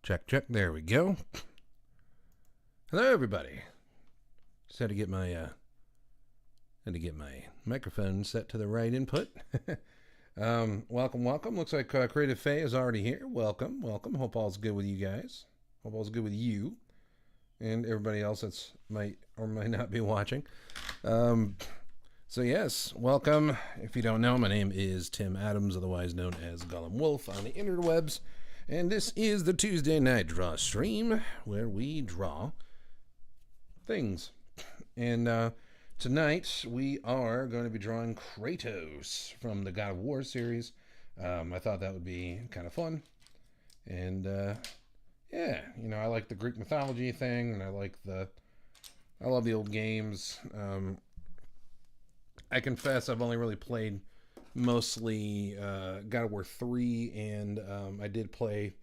Check, check. There we go. Hello, everybody. Just had to get my microphone set to the right input. Welcome, welcome. Looks like Creative Faye is already here. Welcome, welcome. Hope all's good with you guys. Hope all's good with you and everybody else that's might or might not be watching. So yes, welcome. If you don't know, my name is Tim Adams, otherwise known as Gollum Wolf on the interwebs. And this is the Tuesday Night Draw stream, where we draw things. And tonight, we are going to be drawing Kratos from the God of War series. I thought that would be kind of fun. And, yeah, you know, I like the Greek mythology thing, and I love the old games. I confess I've only really played mostly God of War 3, and I did play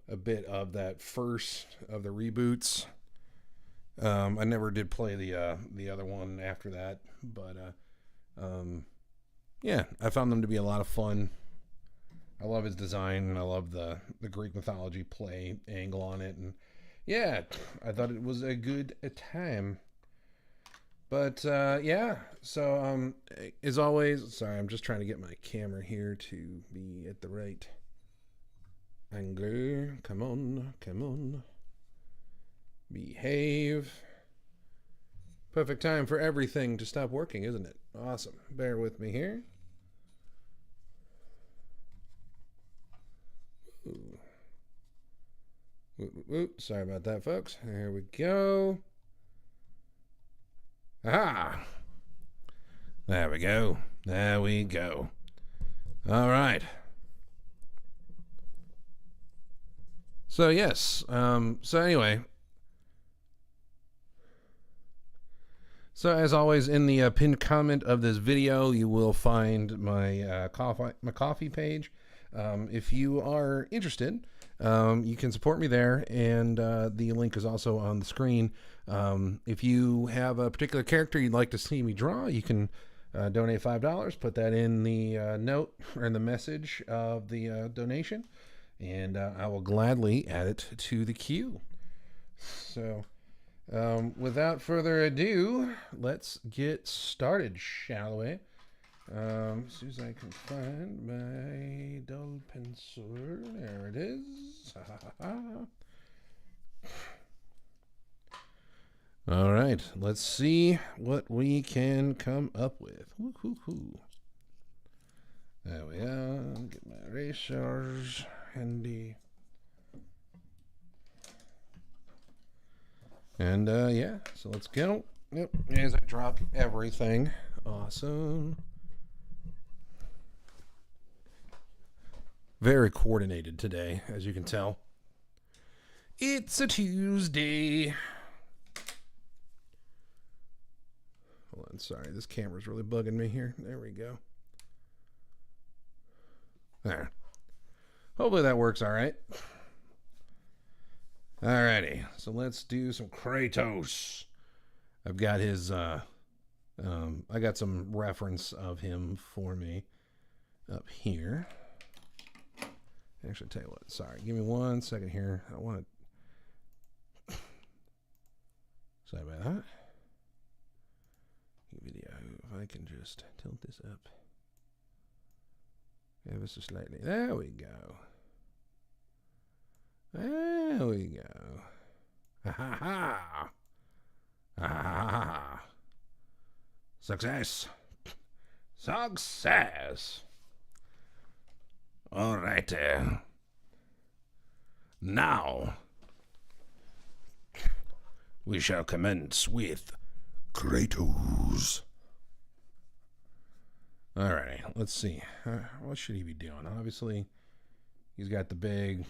a bit of that first of the reboots. I never did play the other one after that, but yeah, I found them to be a lot of fun. I love his design, and I love the Greek mythology play angle on it, and yeah, I thought it was a good time. But yeah, so as always, sorry, I'm just trying to get my camera here to be at the right angle. Come on, come on. Behave. Perfect time for everything to stop working, isn't it? Awesome. Bear with me here. Ooh. Sorry about that, folks. There we go. Aha! There we go. There we go. All right. So, yes. So, anyway. So, as always, in the pinned comment of this video, you will find my coffee page. If you are interested, you can support me there, and the link is also on the screen. If you have a particular character you'd like to see me draw, you can donate $5, put that in the note or in the message of the donation, and I will gladly add it to the queue. So without further ado, let's get started, shall we? As soon as I can find my dull pencil, there it is. All right, let's see what we can come up with. Woo-hoo-hoo. There we are. Get my erasers handy. And yeah, so let's go. Yep, as I drop everything. Awesome. Very coordinated today, as you can tell. It's a Tuesday. Hold on, sorry, this camera's really bugging me here. There we go. There. Hopefully that works all right. Alrighty, so let's do some Kratos. I've got his, I got some reference of him for me up here. Actually, tell you what, sorry, give me 1 second here. I want to, sorry about that. Video, if I can just tilt this up ever so slightly. There we go. There we go. Ha ha ha. Ha ha ha. Success. Success. All right. Now we shall commence with Kratos. All right. Let's see. What should he be doing? Obviously, he's got the big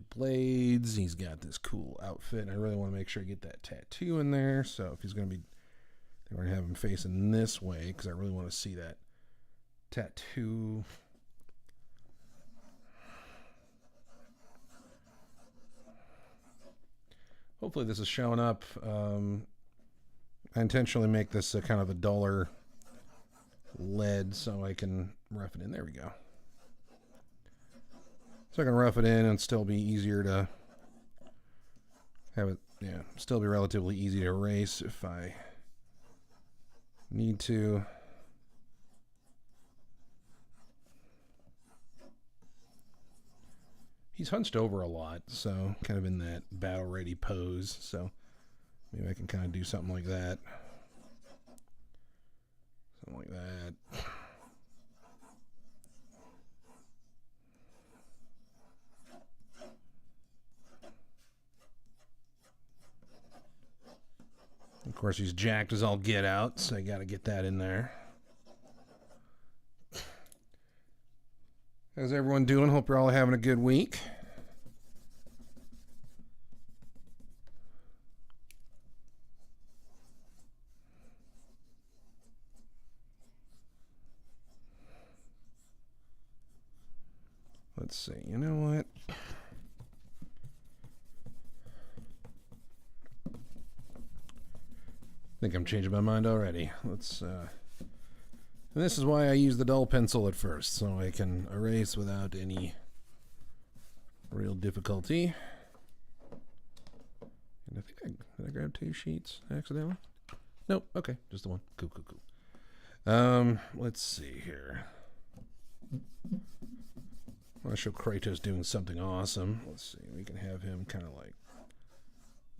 blades. He's got this cool outfit. I really want to make sure I get that tattoo in there. So if he's going to be, they're going to have him facing this way because I really want to see that tattoo. Hopefully this is showing up. I intentionally make this a kind of a duller lead so I can rough it in. There we go. So I can rough it in and still be easier to have it, yeah, still be relatively easy to erase if I need to. He's hunched over a lot, so kind of in that battle-ready pose, so maybe I can kind of do something like that. Something like that. Of course, he's jacked as all get out, so I got to get that in there. How's everyone doing? Hope you're all having a good week. Let's see. You know what? I think I'm changing my mind already. Let's. And this is why I use the dull pencil at first, so I can erase without any real difficulty. And I think did I grab 2 sheets accidentally? Nope. Okay, just the one. Cool. Let's see here. I want to show Kratos doing something awesome. Let's see. We can have him kind of like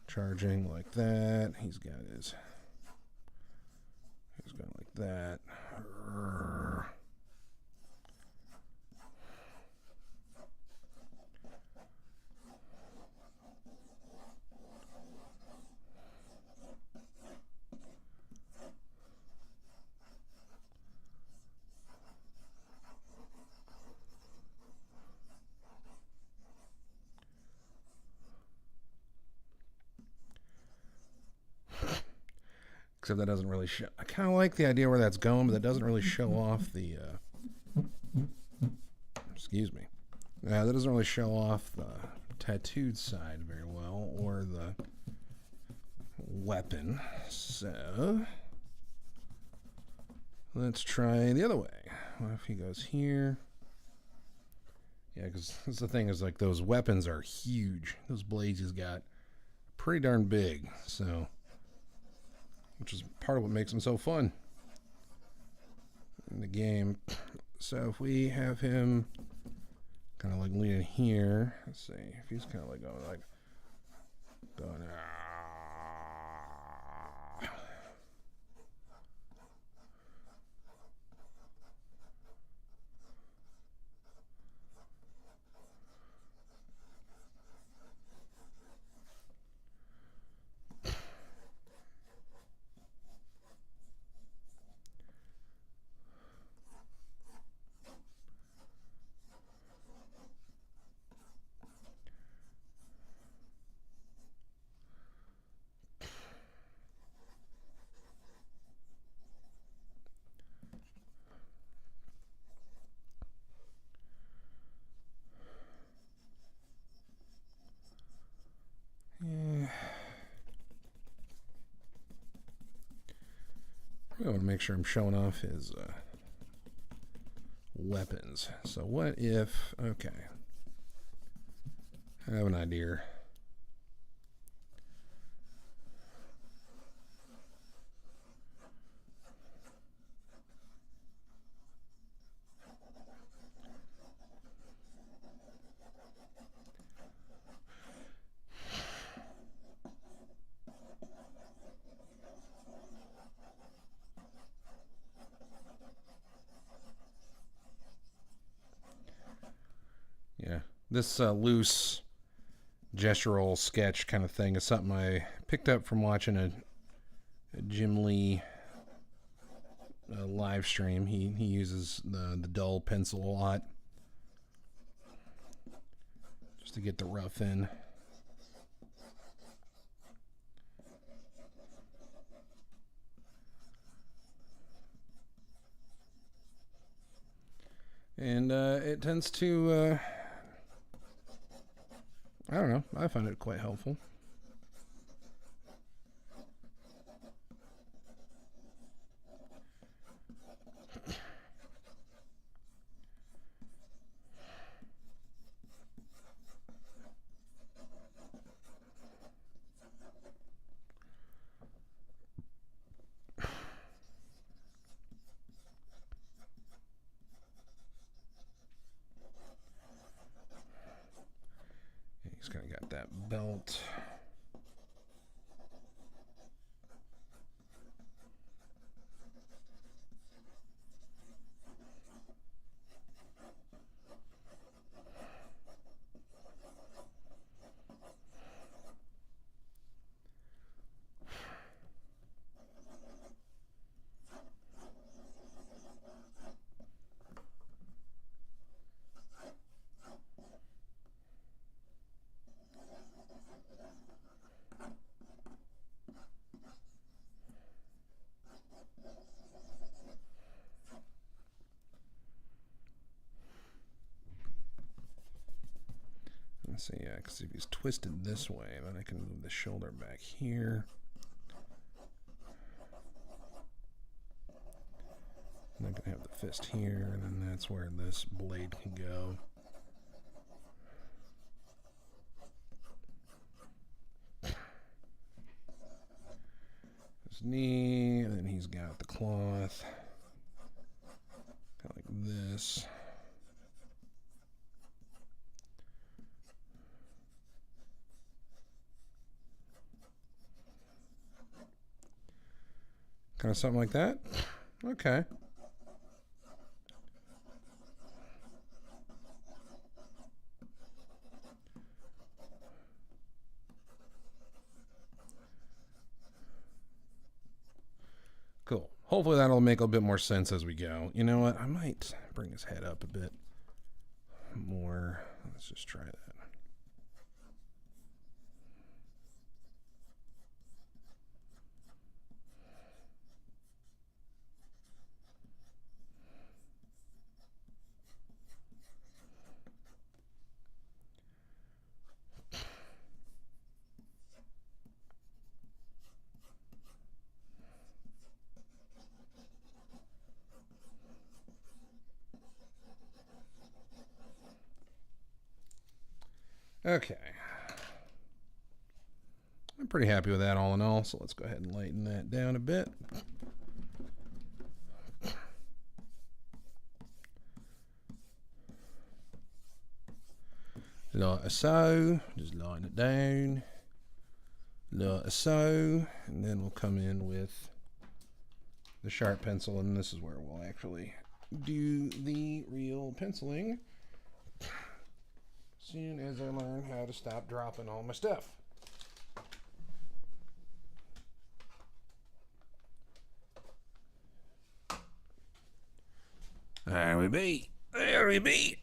charging like that. He's going like that. Except that doesn't really show. I kind of like the idea where that's going, but that doesn't really show off the. Excuse me. Yeah, that doesn't really show off the tattooed side very well, or the weapon. So let's try the other way. What if he goes here? Yeah, because that's the thing is like those weapons are huge. Those blades he's got pretty darn big. So. Which is part of what makes them so fun in the game. So if we have him kind of like leaning here, let's see if he's kind of like going I want to make sure I'm showing off his weapons. So what if, okay, I have an idea. Yeah, this loose gestural sketch kind of thing is something I picked up from watching a Jim Lee live stream. He uses the dull pencil a lot just to get the rough in. And it tends to I don't know. I find it quite helpful. He's kind of got that belt. Let's see, yeah, because if he's twisted this way, then I can move the shoulder back here. And I can have the fist here, and then that's where this blade can go. His knee, and then he's got the cloth. Kind of like this. Kind of something like that. Okay. Cool. Hopefully that'll make a bit more sense as we go. You know what? I might bring his head up a bit more. Let's just try that. Okay. I'm pretty happy with that all in all, so let's go ahead and lighten that down a bit. Like so, just lighten it down. Like so, and then we'll come in with the sharp pencil, and this is where we'll actually do the real penciling. Soon as I learn how to stop dropping all my stuff. There we be. There we be.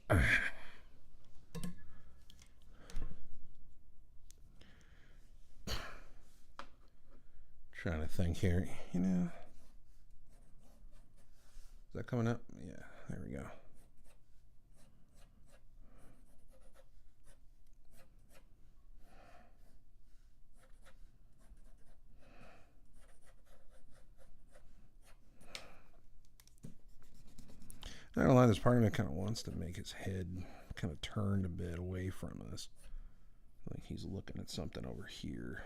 Trying to think here. You know. Is that coming up? Yeah, there we go. Not gonna lie, this part of me kind of wants to make his head kind of turned a bit away from us. Like he's looking at something over here.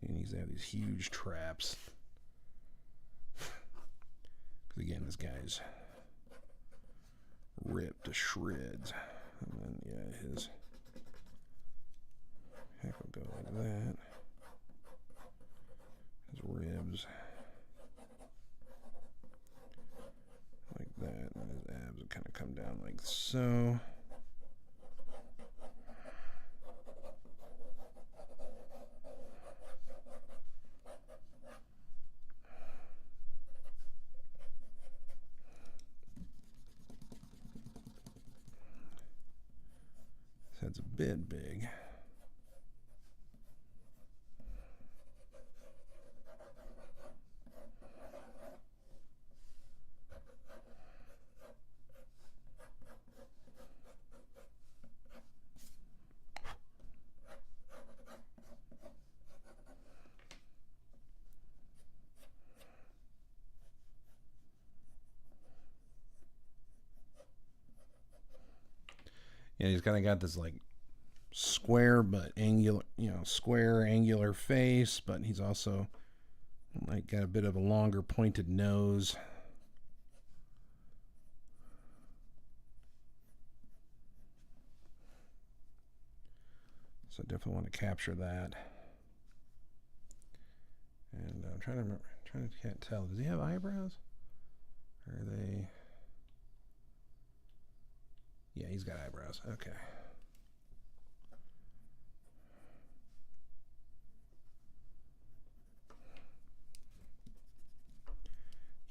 And he's got these huge traps. Because again, this guy's ripped to shreds. And then, yeah, his heck will go like that. His ribs. Like that. And his abs will kind of come down like so. His head's a bit big. Yeah, he's kind of got this like square but angular, square angular face, but he's also like got a bit of a longer pointed nose. So I definitely want to capture that. And I'm trying to remember. Can't tell. Does he have eyebrows? Or are they? Yeah, he's got eyebrows. Okay.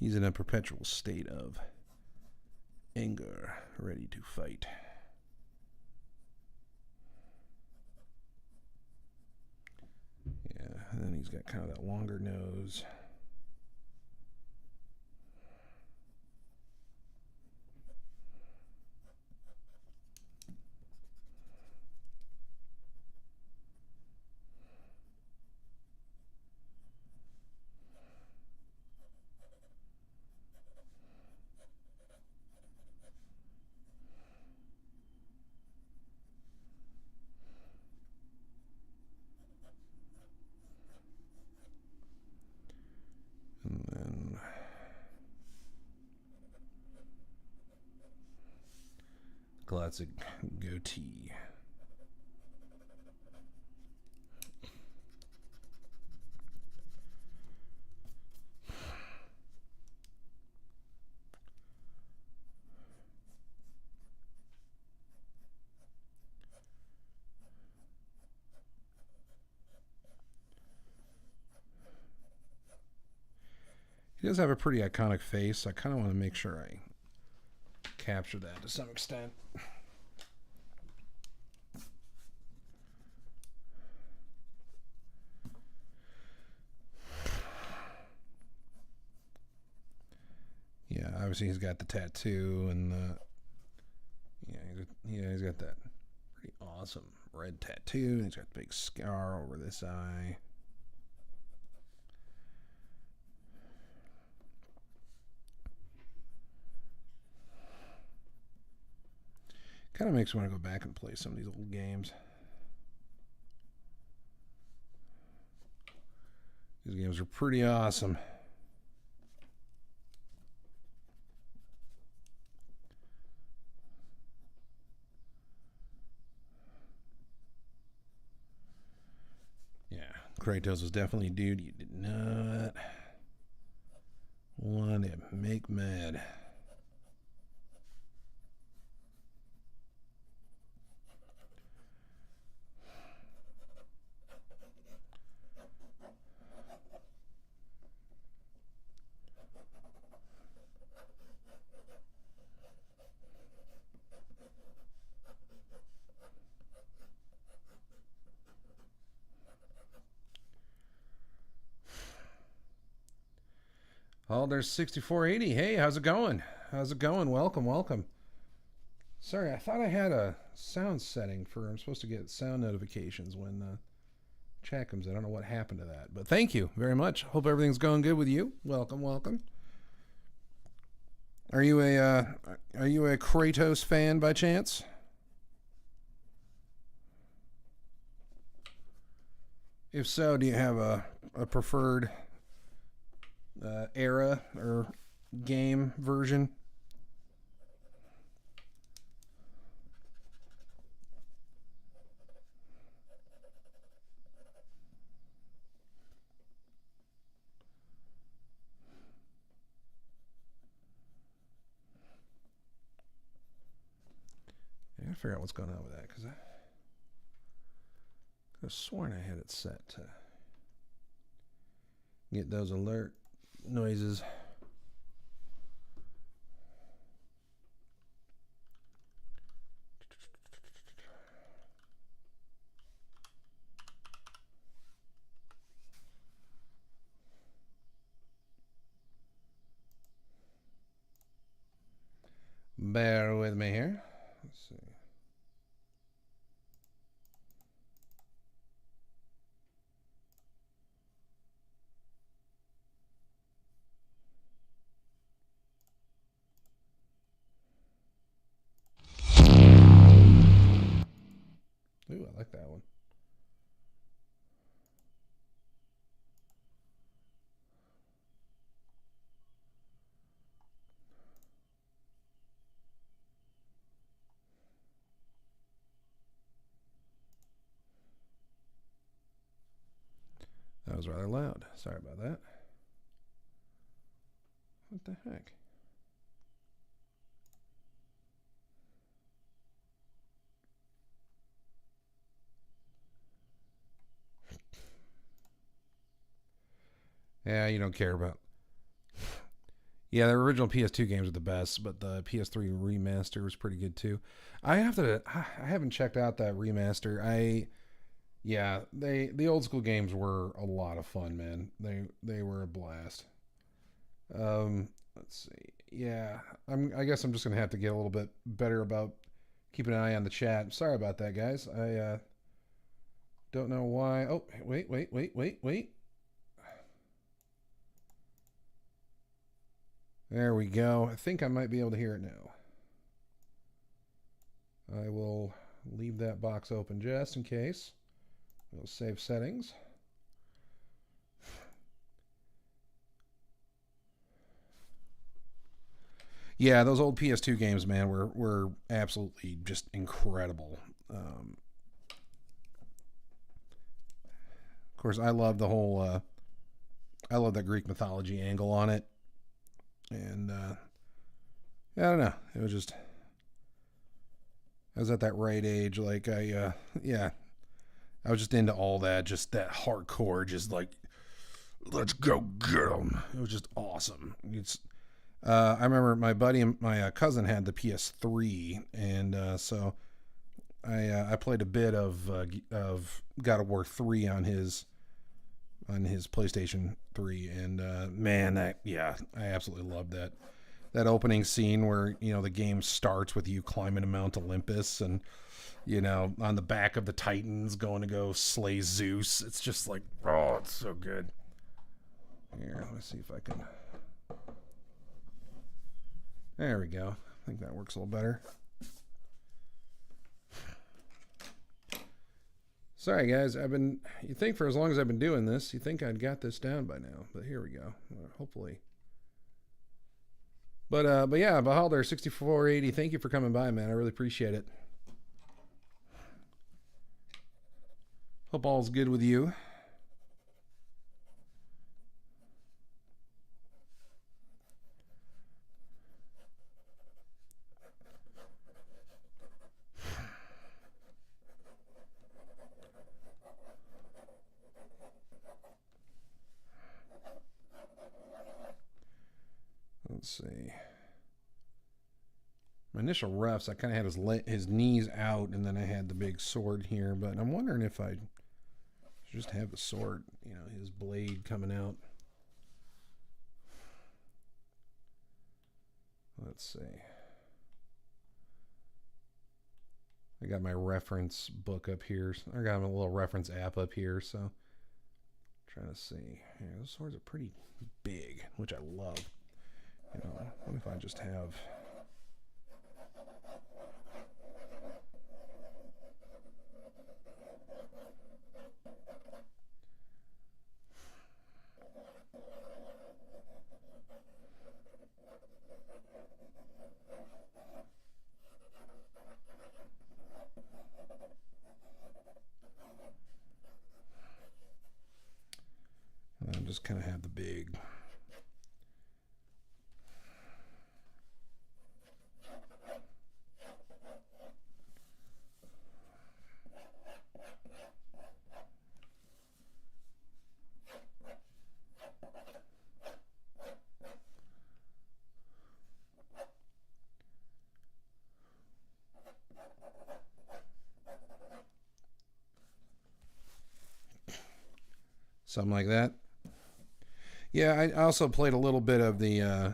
He's in a perpetual state of anger, ready to fight. Yeah, and then he's got kind of that longer nose. And then classic goatee. He does have a pretty iconic face. I kind of want to make sure I capture that to some extent. Yeah, obviously he's got the tattoo and the he's got that pretty awesome red tattoo. He's got the big scar over this eye. Kind of makes me want to go back and play some of these old games. These games are pretty awesome. Yeah, Kratos was definitely a dude you did not want to make mad. Oh, there's 6480. Hey, how's it going? How's it going? Welcome, welcome. Sorry, I thought I had a sound setting for. I'm supposed to get sound notifications when chat comes in. I don't know what happened to that, but thank you very much. Hope everything's going good with you. Welcome, welcome. Are you a Kratos fan by chance? If so, do you have a preferred era or game version? I gotta figure out what's going on with that because I could have sworn I had it set to get those alert noises. Bear with me here. Let's see. Ooh, I like that one. That was rather loud. Sorry about that. What the heck? Yeah, you don't care about. Yeah, the original PS2 games are the best, but the PS3 remaster was pretty good too. I haven't checked out that remaster. Yeah, the old school games were a lot of fun, man. They were a blast. Let's see. Yeah, I guess I'm just gonna have to get a little bit better about keeping an eye on the chat. Sorry about that, guys. I don't know why. Oh, wait. There we go. I think I might be able to hear it now. I will leave that box open just in case. We'll save settings. Yeah, those old PS2 games, man, were absolutely just incredible. Of course, I love the whole. I love that Greek mythology angle on it, and I don't know. It was just I was at that right age. Like yeah, I was just into all that, just that hardcore, just like let's go get them. It was just awesome. I remember my buddy and my cousin had the PS3, and so I played a bit of God of War 3 on his PlayStation 3, and man, I absolutely loved that opening scene where the game starts with you climbing Mount Olympus and on the back of the Titans going to go slay Zeus. It's just like, oh, it's so good. Here, let me see if I can. There we go. I think that works a little better. Sorry, guys. You think for as long as I've been doing this, you think I'd got this down by now. But here we go. Hopefully. But yeah, Beholder 6480, thank you for coming by, man. I really appreciate it. Hope all's good with you. Let's see. My initial refs, I kind of had his knees out, and then I had the big sword here. But I'm wondering if I should just have the sword, his blade coming out. Let's see. I got my reference book up here. I got a little reference app up here, so I'm trying to see. Yeah, those swords are pretty big, which I love. What if I just have... I'll just kind of have the big... Something like that. Yeah, I also played a little bit of the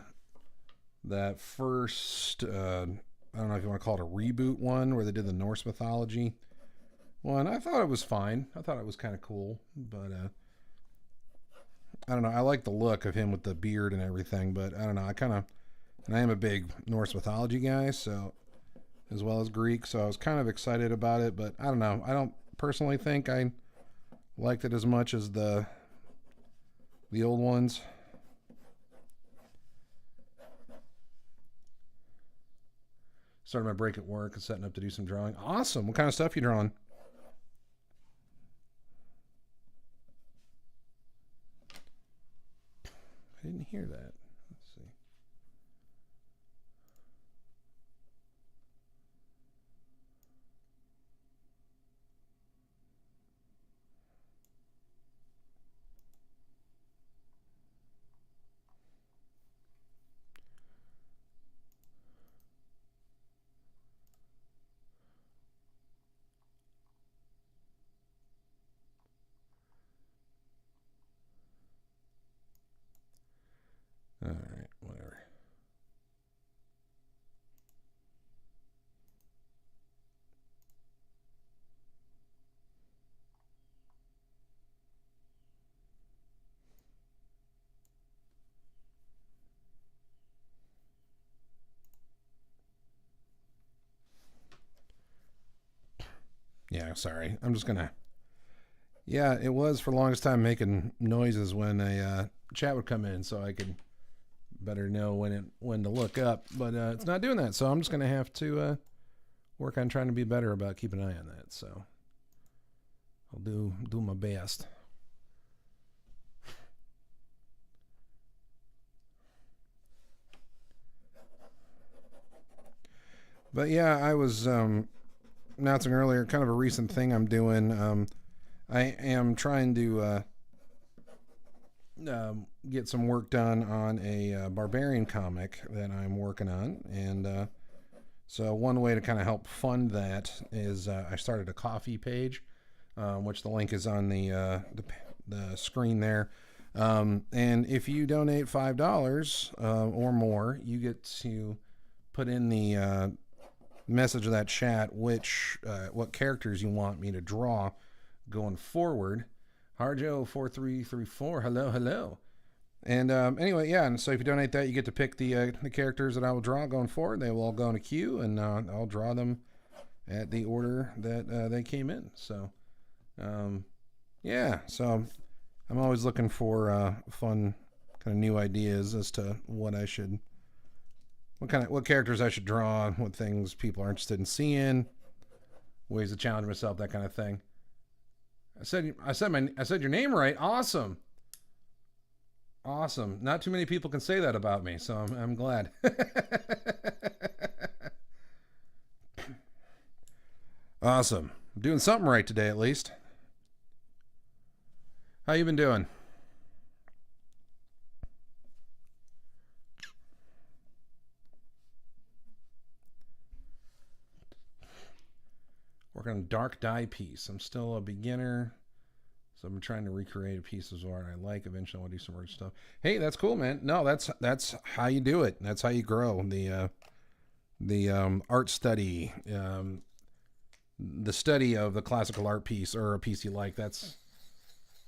that first I don't know if you want to call it a reboot one where they did the Norse mythology one. I thought it was fine. I thought it was kind of cool, but I don't know. I like the look of him with the beard and everything, but I don't know. I am a big Norse mythology guy, so as well as Greek, so I was kind of excited about it, but I don't know. I don't personally think I liked it as much as the old ones. Started my break at work and setting up to do some drawing. Awesome. What kind of stuff you drawing? hear that. Let's see. All right, whatever. Yeah, sorry. I'm just gonna. Yeah, it was for the longest time making noises when a chat would come in, so I could better know when to look up. But it's not doing that, so I'm just gonna have to work on trying to be better about keeping an eye on that. So I'll do my best. But yeah, I was announcing earlier, kind of a recent thing I'm doing. I am trying to get some work done on a barbarian comic that I'm working on, and so one way to kind of help fund that is I started a coffee page, which the link is on the screen there. And if you donate $5 or more, you get to put in the message of that chat what characters you want me to draw going forward. Harjo4334, hello. And anyway, yeah, and so if you donate that, you get to pick the characters that I will draw going forward. They will all go in a queue, and I'll draw them at the order that they came in. So, yeah, so I'm always looking for fun kind of new ideas as to what characters I should draw, what things people are interested in seeing, ways to challenge myself, that kind of thing. I said your name right. Awesome. Not too many people can say that about me, so I'm glad. Awesome. I'm doing something right today, at least. How you been doing? Working on a dark dye piece. I'm still a beginner, so I'm trying to recreate a piece of art I like. Eventually, I want to do some art stuff. Hey, that's cool, man. No, that's how you do it. That's how you grow. The art study, the study of the classical art piece or a piece you like. That's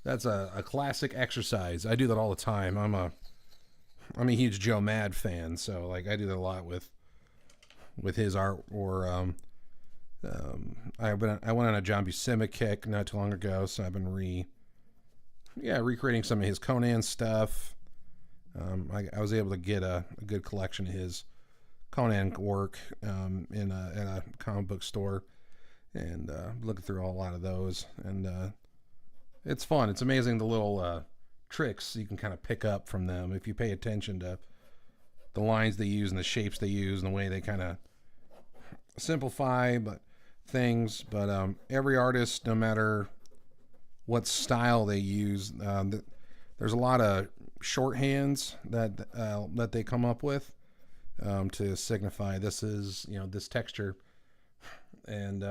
a classic exercise. I do that all the time. I'm a huge Joe Mad fan, so like I do that a lot with his art. Or I went on a John Buscema kick not too long ago, so I've been recreating some of his Conan stuff. I was able to get a good collection of his Conan work in a comic book store, and looking through a lot of those, and it's fun. It's amazing the little tricks you can kind of pick up from them if you pay attention to the lines they use and the shapes they use and the way they kind of simplify things. But every artist, no matter what style they use, there's a lot of shorthands that they come up with to signify this is this texture, and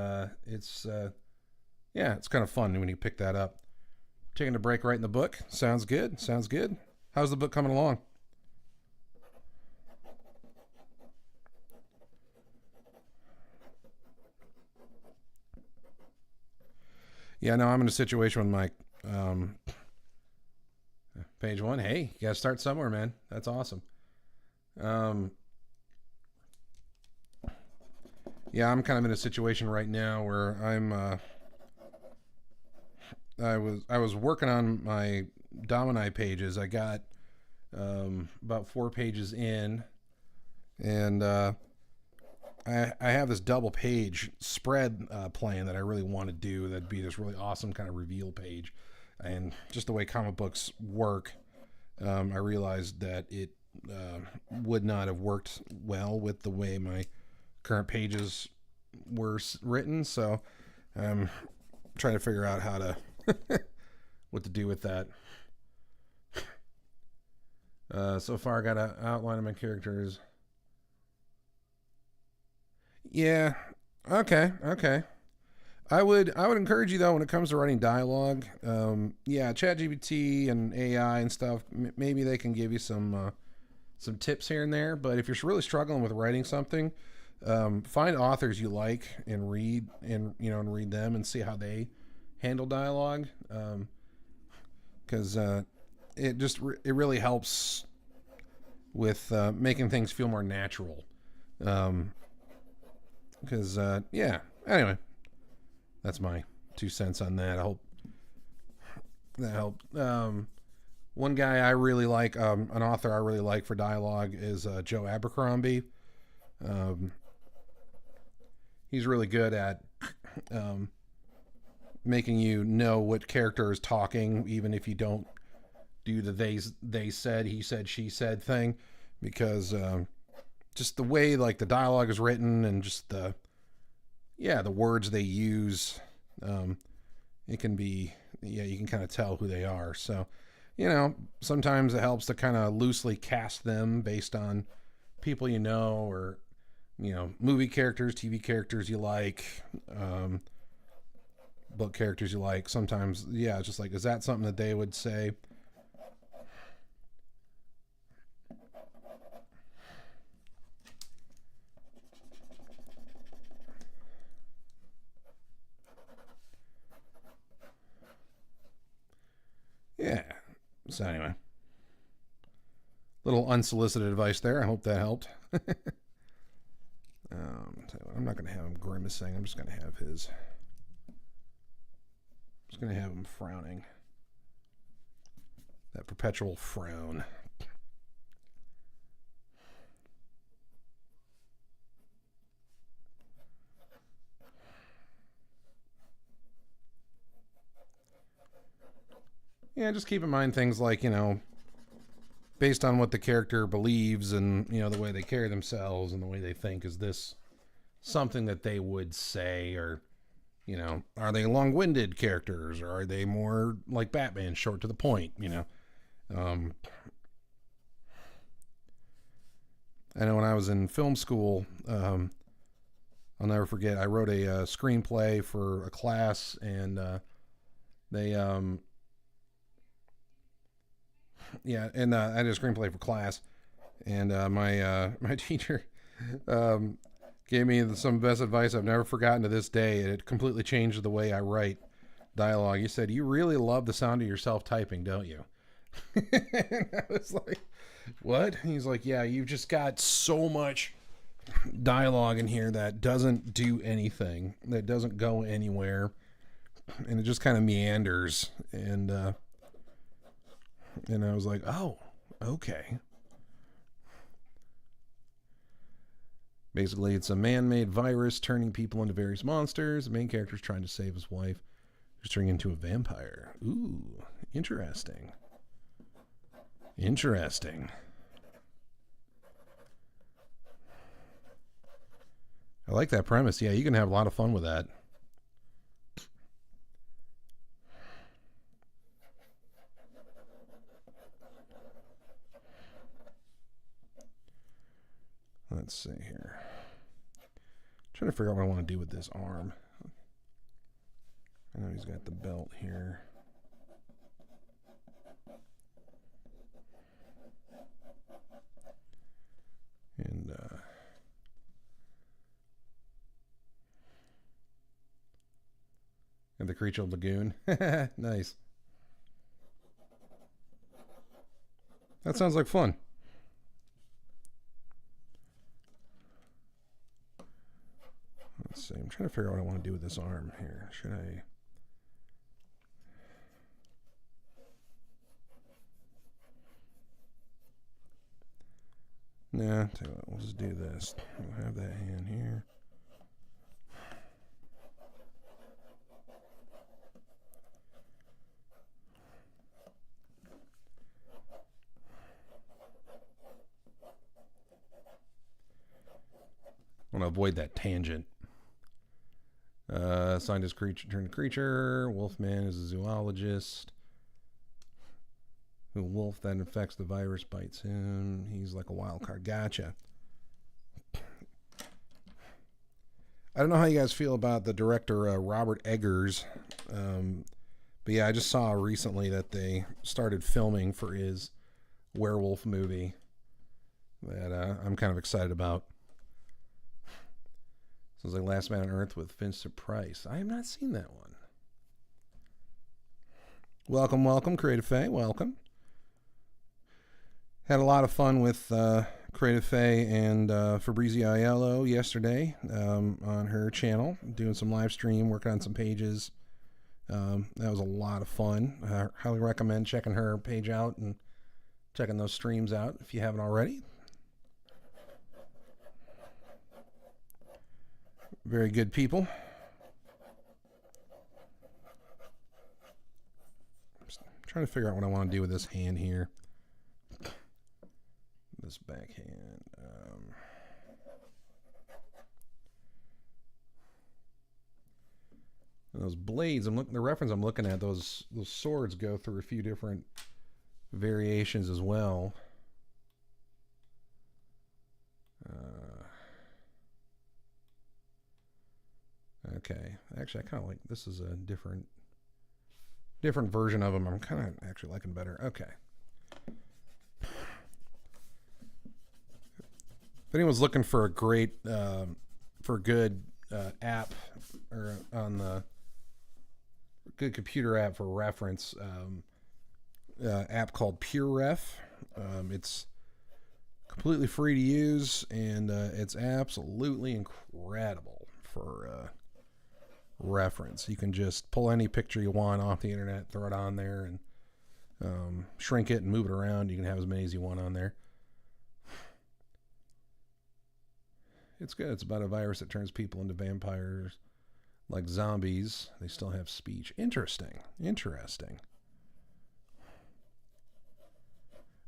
it's kind of fun when you pick that up. Taking a break right in the book. Sounds good. How's the book coming along? Yeah, no, I'm in a situation with my page one. Hey, you gotta start somewhere, man. That's awesome. Yeah, I'm kind of in a situation right now where I was working on my Domini pages. I got about 4 pages in, and I have this double page spread plan that I really want to do. That'd be this really awesome kind of reveal page, and just the way comic books work, I realized that it would not have worked well with the way my current pages were written. So I'm trying to figure out how to what to do with that. So far, I got an outline of my characters. Yeah. Okay. Okay. I would encourage you though when it comes to writing dialogue. Yeah, ChatGPT and AI and stuff. Maybe they can give you some tips here and there. But if you're really struggling with writing something, find authors you like and read them and see how they handle dialogue. Because it really helps with making things feel more natural. Because yeah. Anyway, that's my 2 cents on that. I hope that helped. One guy I really like, an author I really like for dialogue is Joe Abercrombie. Um, he's really good at making you know what character is talking, even if you don't do the they said, he said, she said thing, because just the way like the dialogue is written and just the words they use, it can be, you can kind of tell who they are. So, sometimes it helps to kind of loosely cast them based on people or movie characters, TV characters you like, book characters you like. Sometimes, it's just like, is that something that they would say? Yeah. So anyway, little unsolicited advice there. I hope that helped. I'm not going to have him grimacing. I'm just going to have him frowning. That perpetual frown. Yeah, just keep in mind things like, based on what the character believes and, the way they carry themselves and the way they think, is this something that they would say? Or, are they long-winded characters, or are they more like Batman, short to the point? I know when I was in film school, I'll never forget, I wrote a screenplay for a class, and they I did a screenplay for class, and my teacher gave me some best advice I've never forgotten to this day. It completely changed the way I write dialogue. He said, "You really love the sound of yourself typing, don't you?" And I was like, "What?" He's like, "Yeah, you've just got so much dialogue in here that doesn't do anything, that doesn't go anywhere, and it just kind of meanders." And I was like, "Oh, okay." Basically, it's a man-made virus turning people into various monsters. The main character is trying to save his wife, who's turning into a vampire. Ooh, interesting. Interesting. I like that premise. Yeah, you can have a lot of fun with that. Let's see here. Trying to figure out what I want to do with this arm. I know he's got the belt here. And the Creature Lagoon. Nice. That sounds like fun. Let's see. I'm trying to figure out what I want to do with this arm here. Should I... Nah, tell you what, we'll just do this. We'll have that hand here. want to avoid that tangent. Scientist creature turned creature. Wolfman is a zoologist. The wolf that infects the virus bites him. He's like a wild card. Gotcha. I don't know how you guys feel about the director Robert Eggers. But yeah, I just saw recently that they started filming for his werewolf movie that I'm kind of excited about. So it's like Last Man on Earth with Vincent Price. I have not seen that one. Welcome, welcome, Creative Faye. Welcome. Had a lot of fun with Creative Faye and Fabrizio Aiello yesterday on her channel, doing some live stream, working on some pages. That was a lot of fun. I highly recommend checking her page out and checking those streams out if you haven't already. Very good people. I'm trying to figure out what I want to do with this hand here. This backhand. Those blades, the reference I'm looking at, those swords go through a few different variations as well. Okay, actually, I kind of like this is a different version of them. I'm kind of actually liking better. Okay. If anyone's looking for a great, for a good app or on the good computer app for reference, app called PureRef. It's completely free to use, and it's absolutely incredible for reference. You can just pull any picture you want off the internet, throw it on there, and shrink it and move it around. You can have as many as you want on there. It's good. It's about a virus that turns people into vampires, like zombies. They still have speech. Interesting.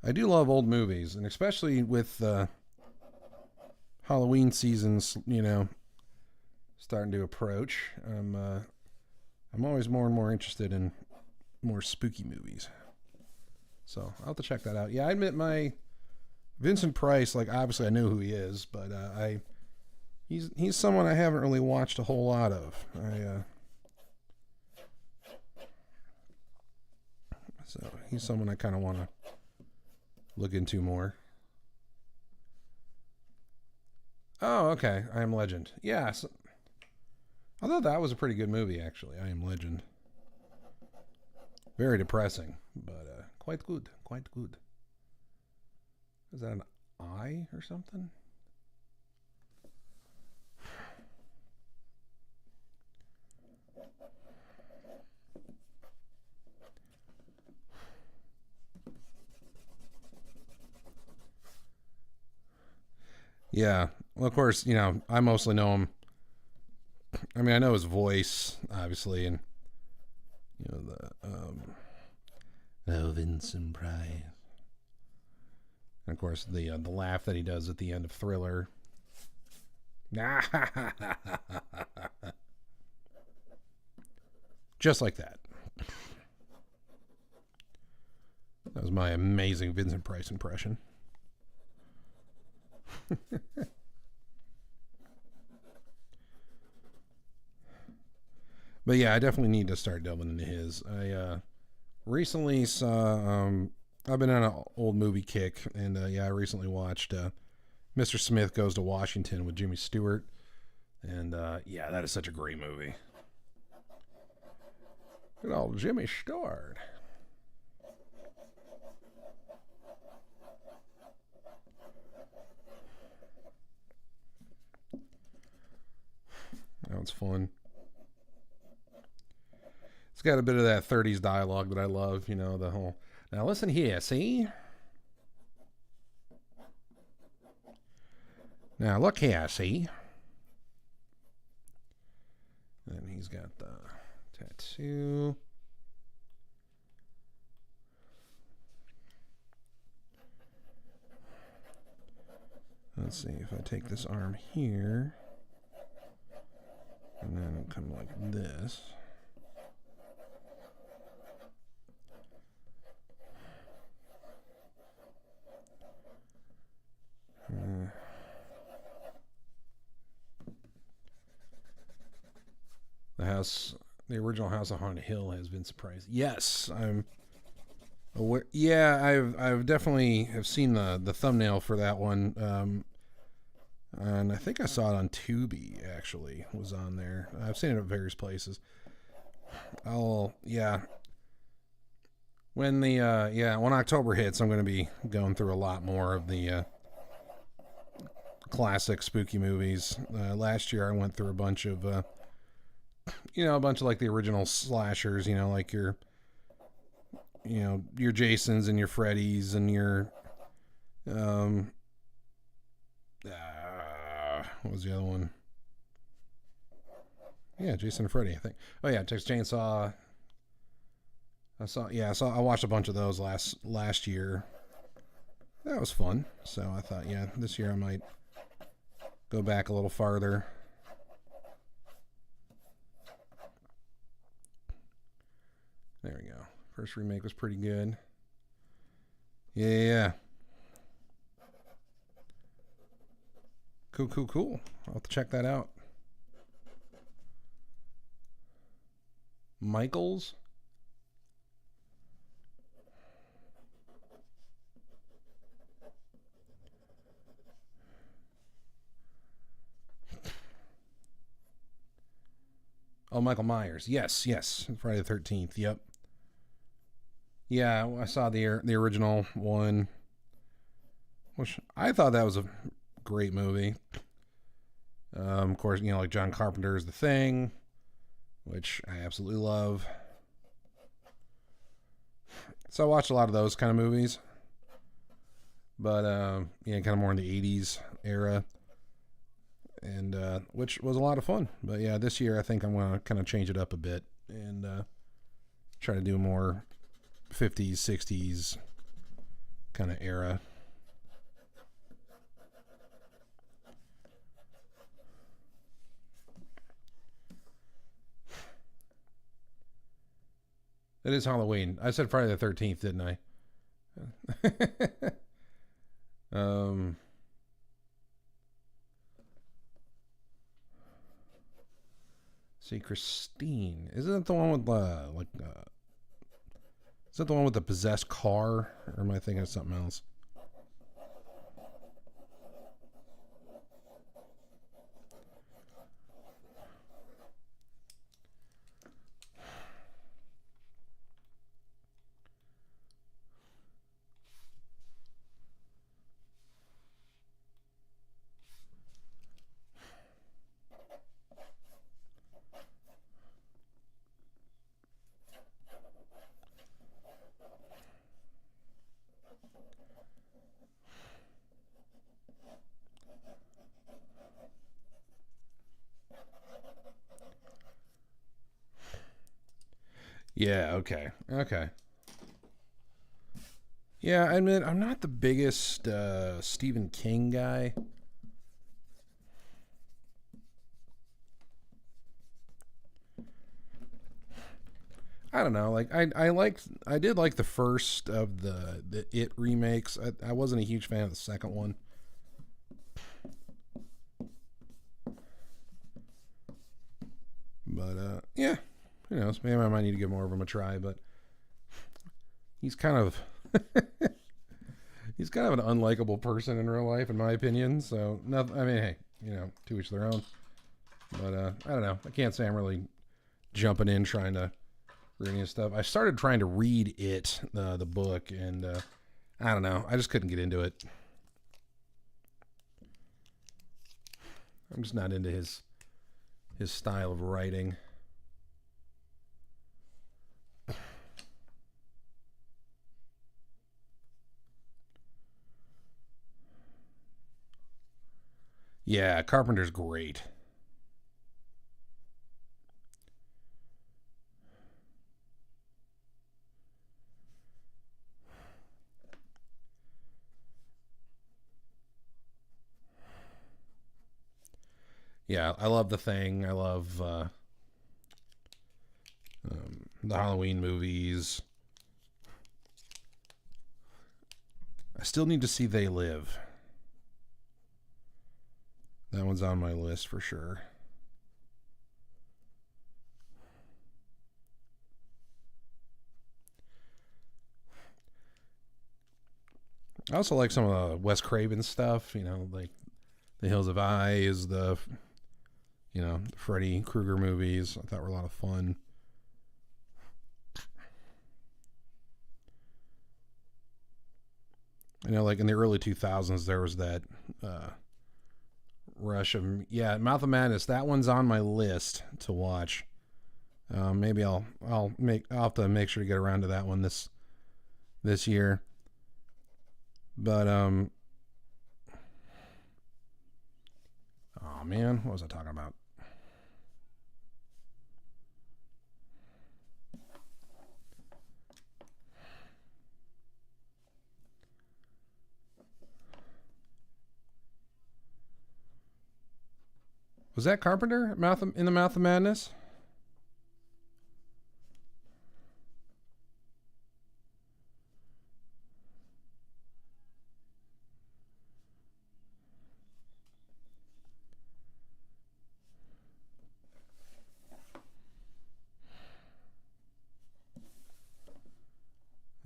I do love old movies, and especially with Halloween seasons, starting to approach. I'm always more and more interested in more spooky movies. So I'll have to check that out. Yeah, I admit my Vincent Price, like obviously I know who he is, but he's someone I haven't really watched a whole lot of. So he's someone I kind of want to look into more. Oh, okay. I Am Legend. Yeah. So, I thought that was a pretty good movie, actually. I Am Legend. Very depressing, but quite good. Quite good. Is that an eye or something? Yeah. Well, of course, I mostly know him. I mean, I know his voice, obviously, and Vincent Price. And of course, the laugh that he does at the end of Thriller. Just like that. That was my amazing Vincent Price impression. But yeah, I definitely need to start delving into his. I recently saw, I've been on an old movie kick, and I recently watched Mr. Smith Goes to Washington with Jimmy Stewart. And that is such a great movie. Good old Jimmy Stewart. That was fun. It's got a bit of that 30s dialogue that I love, the whole, now listen here, see? Now look here, see? And he's got the tattoo. Let's see if I take this arm here and then come like this. The original House on Haunted Hill has been surprised. Yes, I'm aware. Yeah, I've definitely have seen the thumbnail for that one, and I think I saw it on Tubi. Actually, was on there. I've seen it at various places. Yeah. When when October hits, I'm going to be going through a lot more of the classic spooky movies. Last year, I went through a bunch of like the original slashers, like your Jasons and your Freddys and your, what was the other one? Yeah, Jason and Freddy, I think. Oh yeah, Texas Chainsaw. I watched a bunch of those last year. That was fun. So I thought, this year I might go back a little farther. There we go. First remake was pretty good. Yeah. Cool. I'll have to check that out. Michaels? Oh, Michael Myers. Yes. Friday the 13th. Yep. Yeah, I saw the original one, which I thought that was a great movie. Of course, like John Carpenter's The Thing, which I absolutely love. So I watched a lot of those kind of movies, but kind of more in the 80s era, and which was a lot of fun. But yeah, this year I think I'm going to kind of change it up a bit and try to do more 50s, 60s kind of era. It is Halloween. I said Friday the 13th, didn't I? See, Christine. Isn't that the one with is that the one with the possessed car? Or am I thinking of something else? Yeah, okay. Yeah, I admit I'm not the biggest Stephen King guy. I don't know. Like I did like the first of the It remakes. I wasn't a huge fan of the second one. But yeah, who knows? Maybe I might need to give more of him a try. But he's kind of he's kind of an unlikable person in real life, in my opinion. So nothing. I mean, hey, to each their own. But I don't know. I can't say I'm really jumping in trying to read any stuff. I started trying to read it, the book, and I don't know. I just couldn't get into it. I'm just not into his style of writing. Yeah, Carpenter's great. yeah, I love The Thing. I love the Halloween movies. I still need to see They Live. That one's on my list for sure. I also like some of the Wes Craven stuff, like The Hills of Eyes, the Freddy Krueger movies. I thought were a lot of fun. Like in the early 2000s, there was that rush of, Mouth of Madness. That one's on my list to watch. Maybe I'll have to make sure to get around to that one this year. But oh man, what was I talking about? Was that Carpenter in the Mouth of Madness?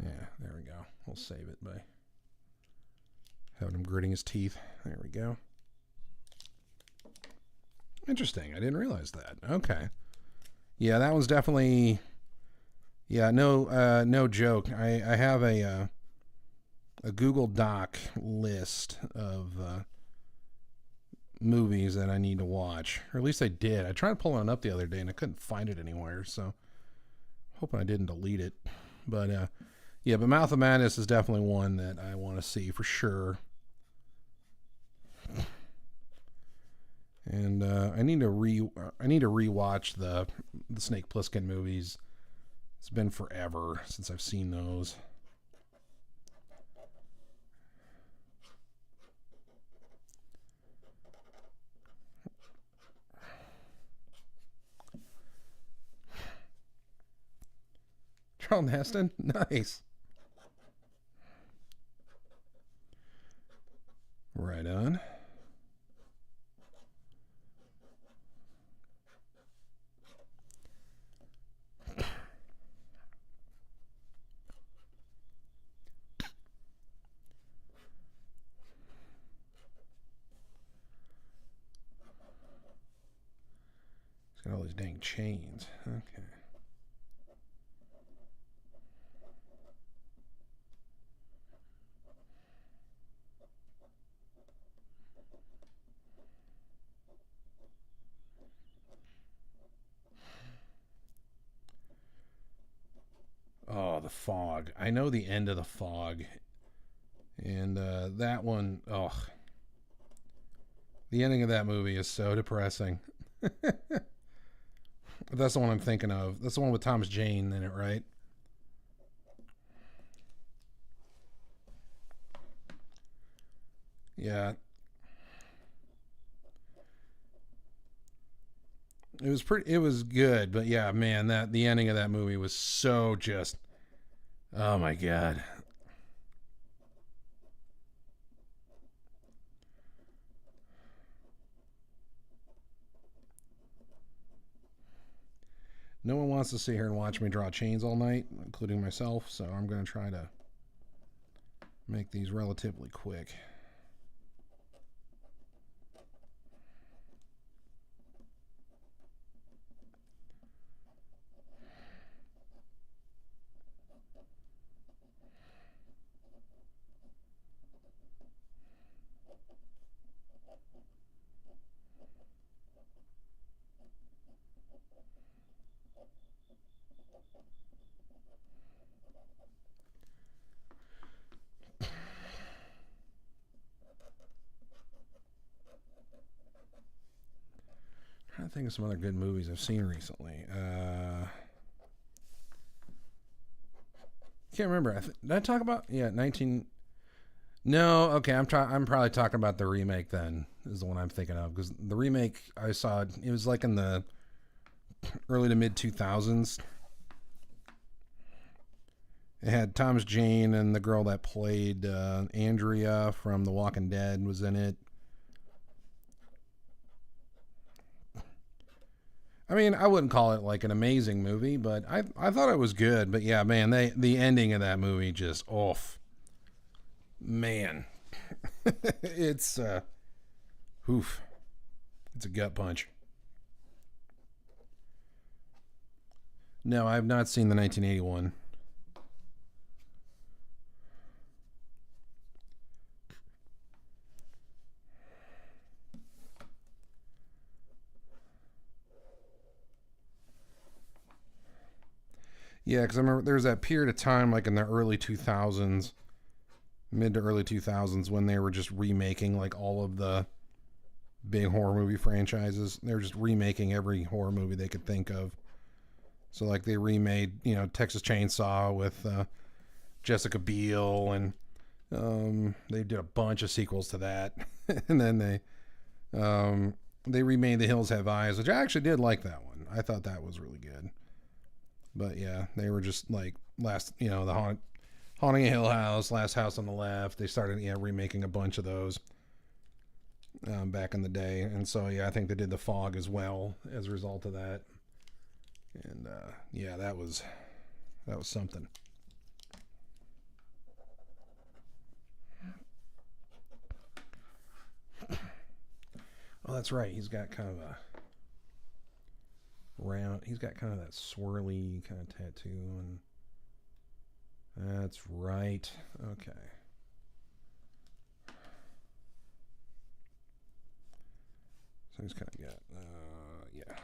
Yeah, there we go. We'll save it by having him gritting his teeth. There we go. Interesting. I didn't realize that. Okay. Yeah, that one's definitely. Yeah, no joke. I have a Google Doc list of movies that I need to watch, or at least I did. I tried to pull one up the other day and I couldn't find it anywhere. So, hoping I didn't delete it. But but Mouth of Madness is definitely one that I want to see for sure. And I need to rewatch the Snake Plissken movies. It's been forever since I've seen those. Charlton Heston, nice. Right on. Got all these dang chains. Okay. Oh, The Fog. I know the end of The Fog. And that one, the ending of that movie is so depressing. That's the one I'm thinking of. That's the one with Thomas Jane in it, right? Yeah. It was good, but yeah, man, the ending of that movie was so just, oh my God. No one wants to sit here and watch me draw chains all night, including myself, so I'm going to try to make these relatively quick. I think of some other good movies I've seen recently. Can't remember. Did I talk about 19? No, okay, I'm probably talking about the remake then. Is the one I'm thinking of because the remake I saw it was like in the early to mid 2000s. It had Thomas Jane and the girl that played Andrea from The Walking Dead was in it. I mean, I wouldn't call it like an amazing movie, but I thought it was good. But yeah, man, the ending of that movie just off. Man, it's oof, it's a gut punch. No, I have not seen the 1981. Yeah, because I remember there was that period of time, like in the early 2000s, mid to early 2000s, when they were just remaking like all of the big horror movie franchises. They were just remaking every horror movie they could think of. So like they remade, Texas Chainsaw with Jessica Biel, and they did a bunch of sequels to that, and then they remade The Hills Have Eyes, which I actually did like that one. I thought that was really good. But yeah, they were just like Haunting a Hill House, Last House on the Left. They started remaking a bunch of those back in the day, and so yeah, I think they did The Fog as well as a result of that. And yeah, that was something. Oh, that's right. He's got kind of a round. He's got kind of that swirly kind of tattoo, and that's right. Okay. So he's kind of got, yeah.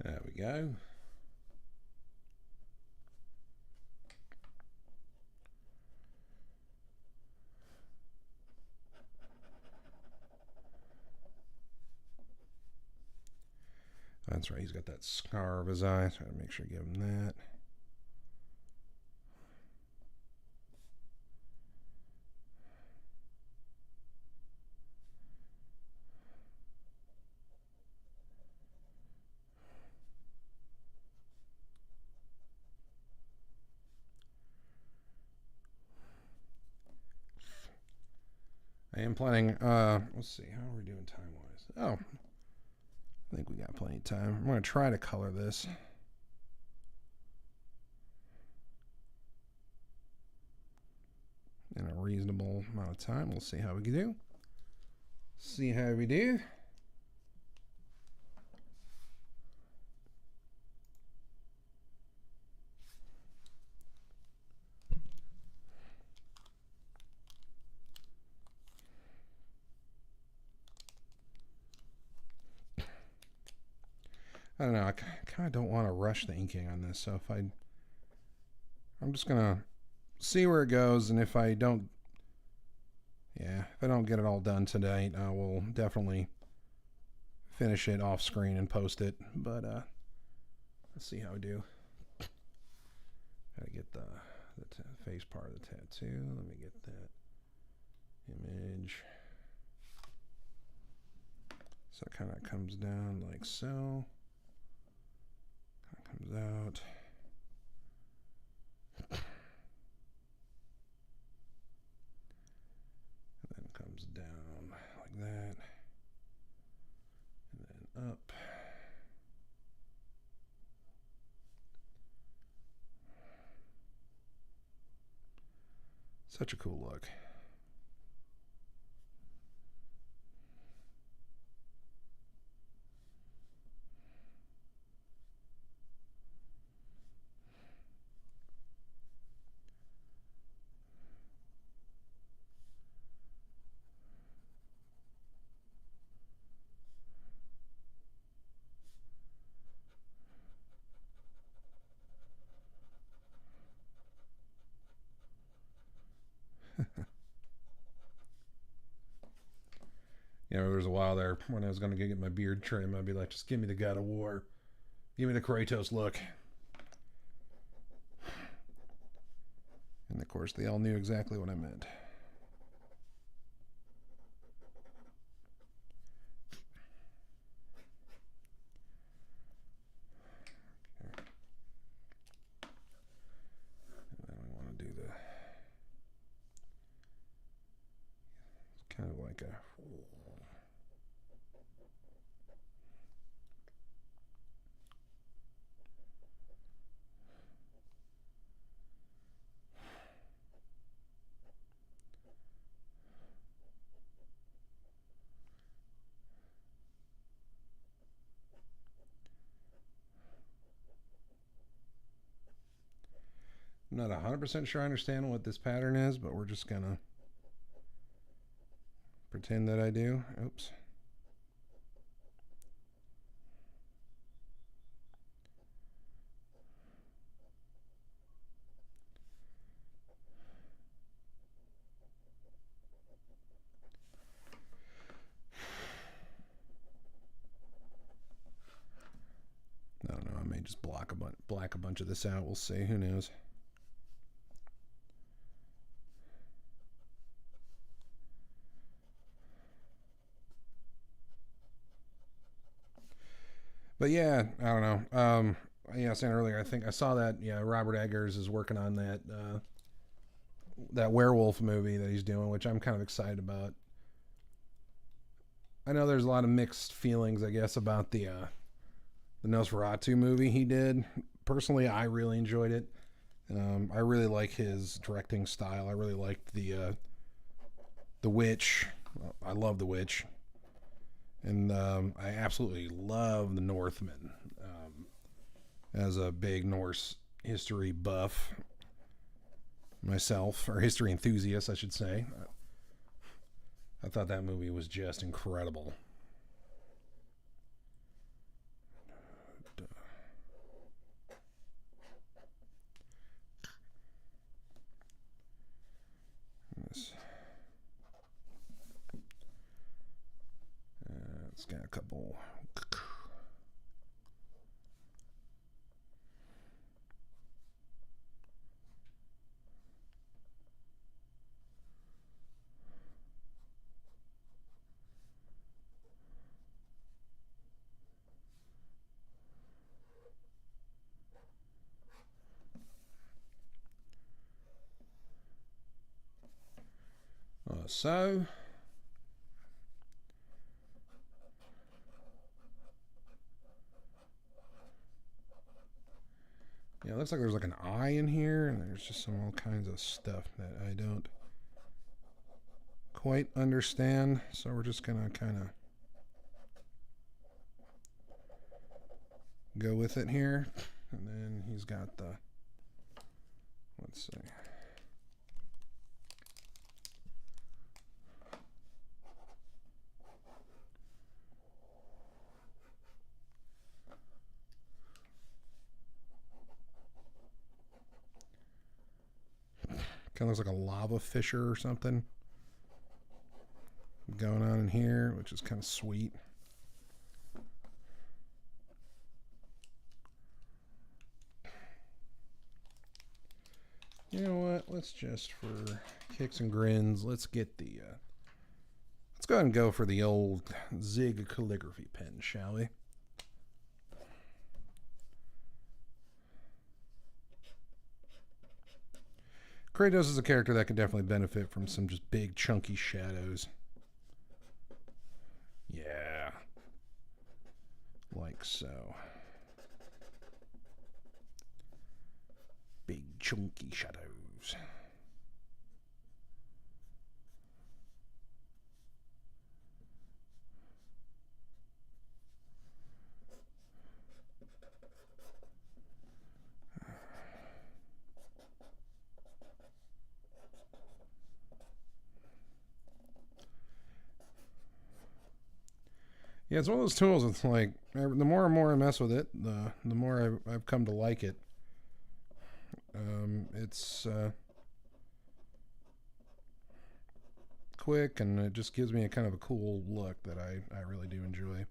There we go. That's right. He's got that scar of his eye. So I gotta make sure I give him that. I am planning. Let's see. How are we doing time wise? Oh, I think we got plenty of time. I'm going to try to color this. In a reasonable amount of time. We'll see how we do. See how we do. I don't know. I kind of don't want to rush the inking on this. So I'm just gonna see where it goes, and if I don't get it all done tonight, I will definitely finish it off screen and post it. But let's see how I do. Gotta get the face part of the tattoo. Let me get that image. So it kind of comes down like so. Comes out. And then comes down like that. And then up. Such a cool look. You know, there was a while there when I was going to get my beard trim, I'd be like, just give me the God of War. Give me the Kratos look. And of course, they all knew exactly what I meant. And then we want to do the... It's kind of like a... I'm not 100% sure I understand what this pattern is, but we're just going to pretend that I do. Oops. I don't know. I may just black a bunch of this out. We'll see. Who knows? But yeah, I don't know. Yeah, I was saying earlier, I think I saw that. Yeah, Robert Eggers is working on that werewolf movie that he's doing, which I'm kind of excited about. I know there's a lot of mixed feelings, I guess, about the Nosferatu movie he did. Personally, I really enjoyed it. I really like his directing style. I really liked the Witch. I love the Witch. And I absolutely love the Northman. As a big Norse history buff myself, or history enthusiast, I should say, I thought that movie was just incredible. It's got a couple. So yeah, it looks like there's like an eye in here, and there's just some all kinds of stuff that I don't quite understand. So we're just gonna kind of go with it here. And then he's got the, let's see. Kind of looks like a lava fissure or something going on in here, which is kind of sweet. You know what? Let's just, for kicks and grins, let's get the, let's go ahead and go for the old Zig calligraphy pen, shall we? Kratos is a character that could definitely benefit from some just big chunky shadows. Yeah. Like so. Big chunky shadows. Yeah, it's one of those tools. It's like the more and more I mess with it, the more I've come to like it. It's quick, and it just gives me a kind of a cool look that I really do enjoy.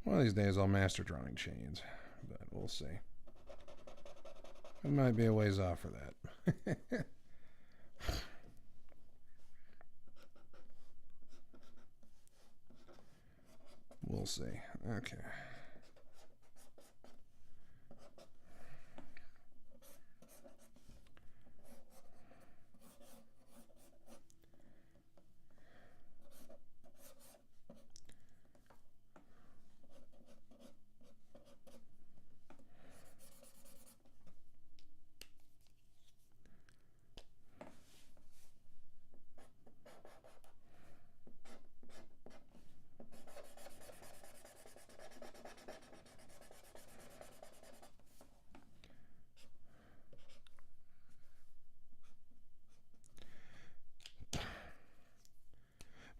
One of these days I'll master drawing chains, but we'll see. It might be a ways off for that. We'll see. Okay.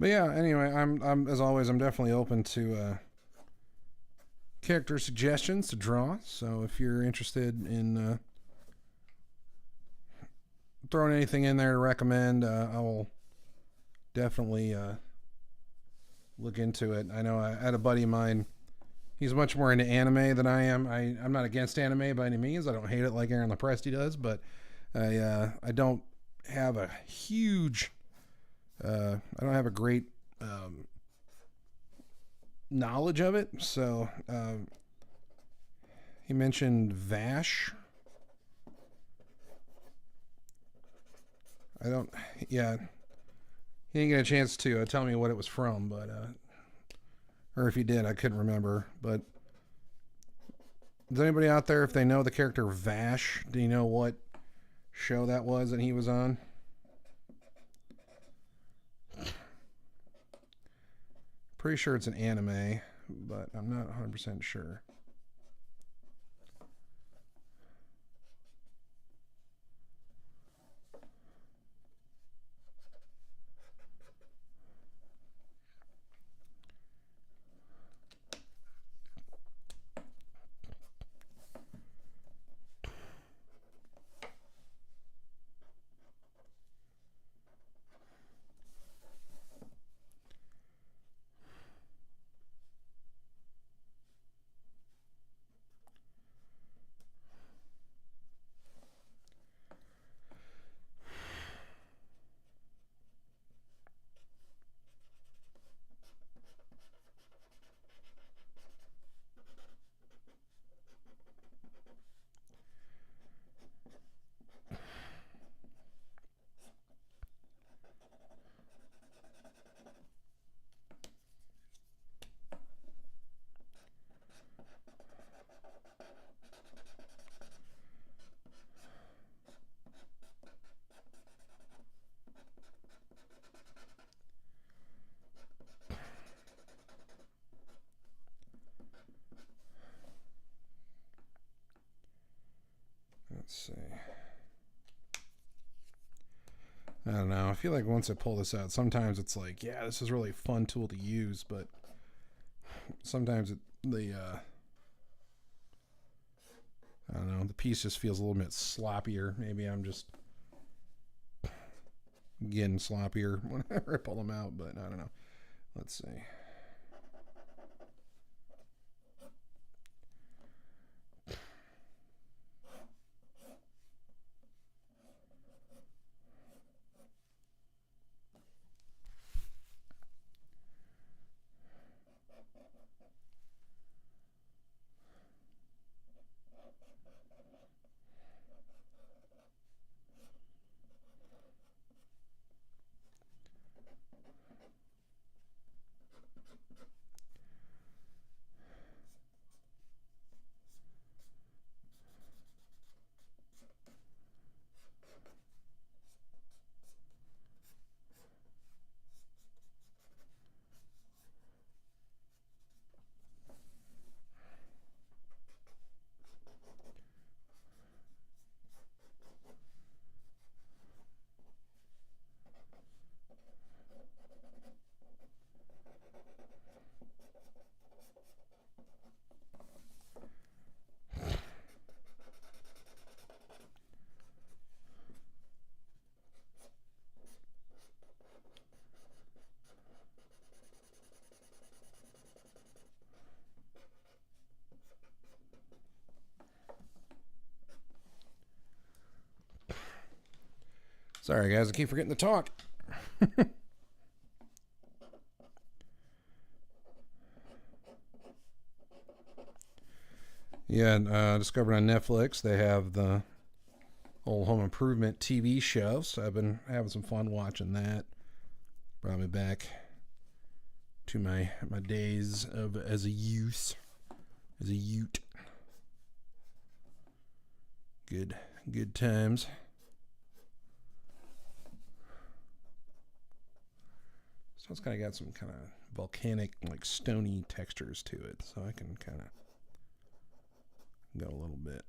But yeah, anyway, I'm as always, I'm definitely open to character suggestions to draw. So if you're interested in throwing anything in there to recommend, I will definitely look into it. I know I had a buddy of mine. He's much more into anime than I am. I'm not against anime by any means. I don't hate it like Aaron Lepresti does, but I don't have a huge I don't have a great knowledge of it. So he mentioned Vash. I don't. Yeah, he didn't get a chance to tell me what it was from, but or if he did, I couldn't remember. But does anybody out there, if they know the character Vash, do you know what show that was that he was on? Pretty sure it's an anime, but I'm not 100% sure. Let's see. I don't know. I feel like once I pull this out, sometimes it's like, yeah, this is really a fun tool to use, but sometimes I don't know, the piece just feels a little bit sloppier. Maybe I'm just getting sloppier whenever I pull them out, but I don't know. Let's see. Sorry, guys. I keep forgetting to talk. Yeah, discovered on Netflix. They have the old Home Improvement TV show, so I've been having some fun watching that. Brought me back to my days of as a ute. Good times. So it's kind of got some kind of volcanic, like stony textures to it, so I can kind of go a little bit.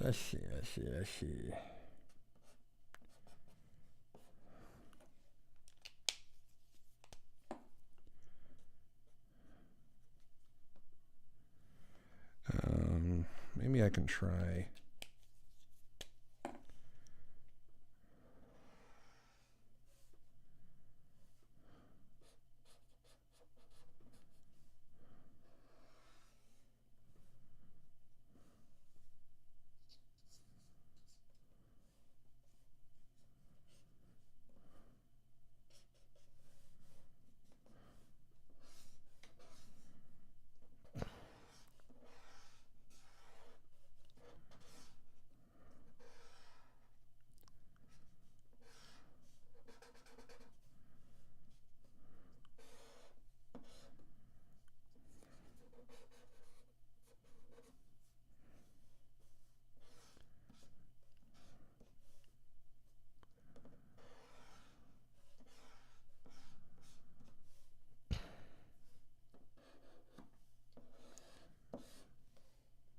Let's see. Maybe I can try.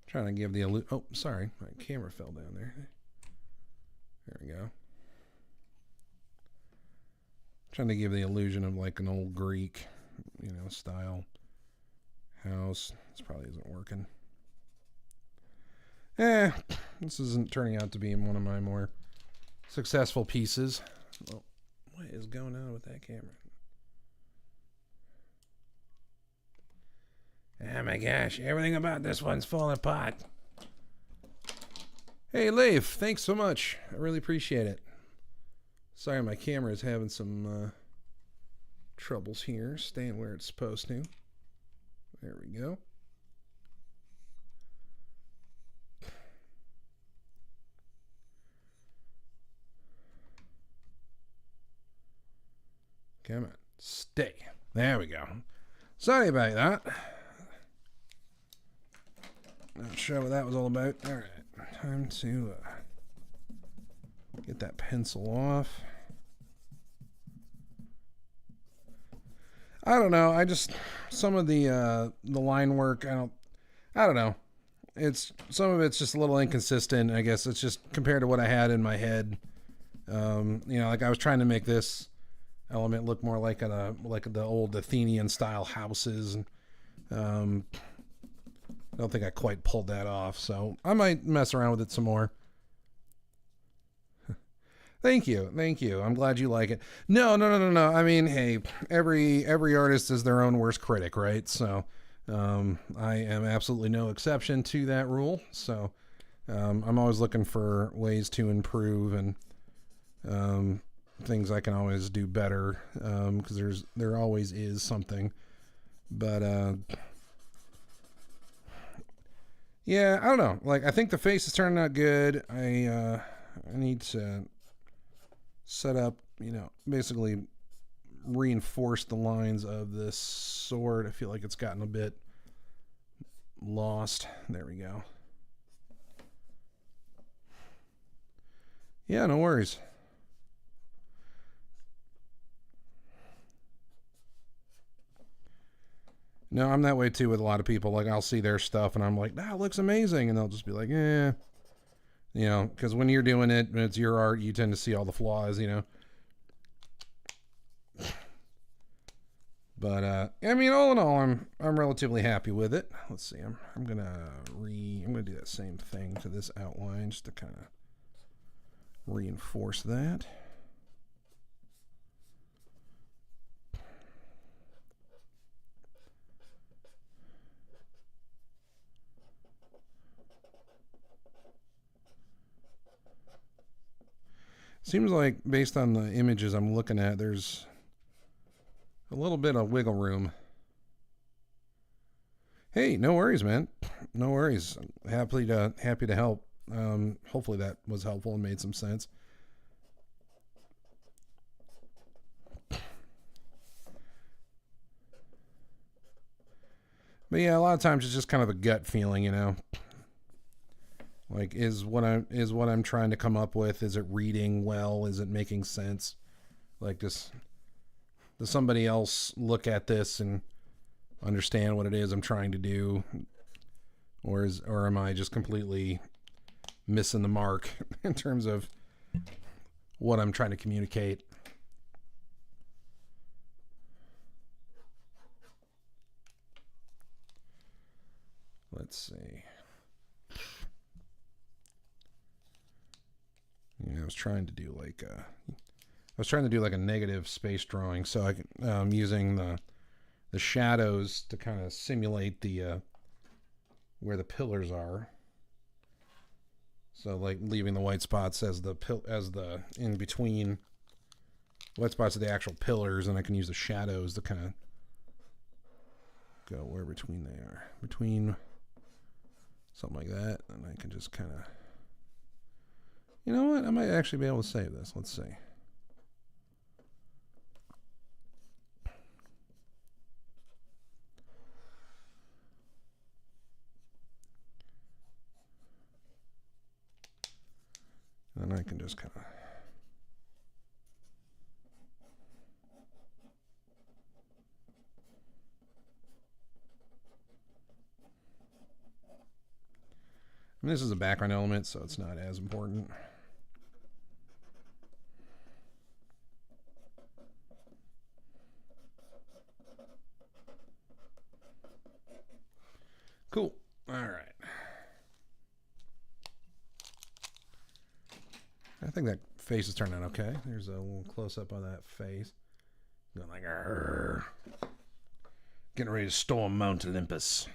Trying to give the oh, sorry, my camera fell down there. There we go. Trying to give the illusion of like an old Greek, style house. This probably isn't working. This isn't turning out to be one of my more successful pieces. Oh, what is going on with that camera? Oh my gosh, everything about this one's falling apart. Hey, Leif, thanks so much. I really appreciate it. Sorry, my camera is having some troubles here, staying where it's supposed to. There we go. Come on, stay. There we go. Sorry about that. Not sure what that was all about. All right, time to get that pencil off. I don't know. Some of the line work. I don't know. Some of it's just a little inconsistent. I guess it's just compared to what I had in my head. Like I was trying to make this element look more like the old Athenian style houses, and I don't think I quite pulled that off, so I might mess around with it some more. Thank you. I'm glad you like it. No. I mean, hey, every artist is their own worst critic, right? So I am absolutely no exception to that rule. So I'm always looking for ways to improve and things I can always do better because there always is something. But yeah, I don't know. Like I think the face is turning out good. I need to set up, basically reinforce the lines of this sword. I feel like it's gotten a bit lost. There we go. Yeah, no worries. No, I'm that way too with a lot of people. Like I'll see their stuff and I'm like, that looks amazing. And they'll just be like, because when you're doing it and it's your art, you tend to see all the flaws, But I mean, all in all, I'm relatively happy with it. Let's see. I'm gonna do that same thing to this outline just to kind of reinforce that. Seems like based on the images I'm looking at, there's a little bit of wiggle room. Hey, no worries, man. No worries. Happy to help. Hopefully that was helpful and made some sense. But yeah, a lot of times it's just kind of a gut feeling, Like is what I'm trying to come up with, is it reading well? Is it making sense? Like does somebody else look at this and understand what it is I'm trying to do? Or am I just completely missing the mark in terms of what I'm trying to communicate? Let's see. I was trying to do like a negative space drawing, so I'm using the shadows to kind of simulate the where the pillars are. So like leaving the white spots as the in between. White spots are the actual pillars, and I can use the shadows to kind of go where between they are. Between something like that, and I can just kind of... You know what? I might actually be able to save this. Let's see. And I can just kind of... I mean, this is a background element, so it's not as important. Cool. All right. I think that face is turning out okay. There's a little close-up on that face. Going like, argh. Getting ready to storm Mount Olympus.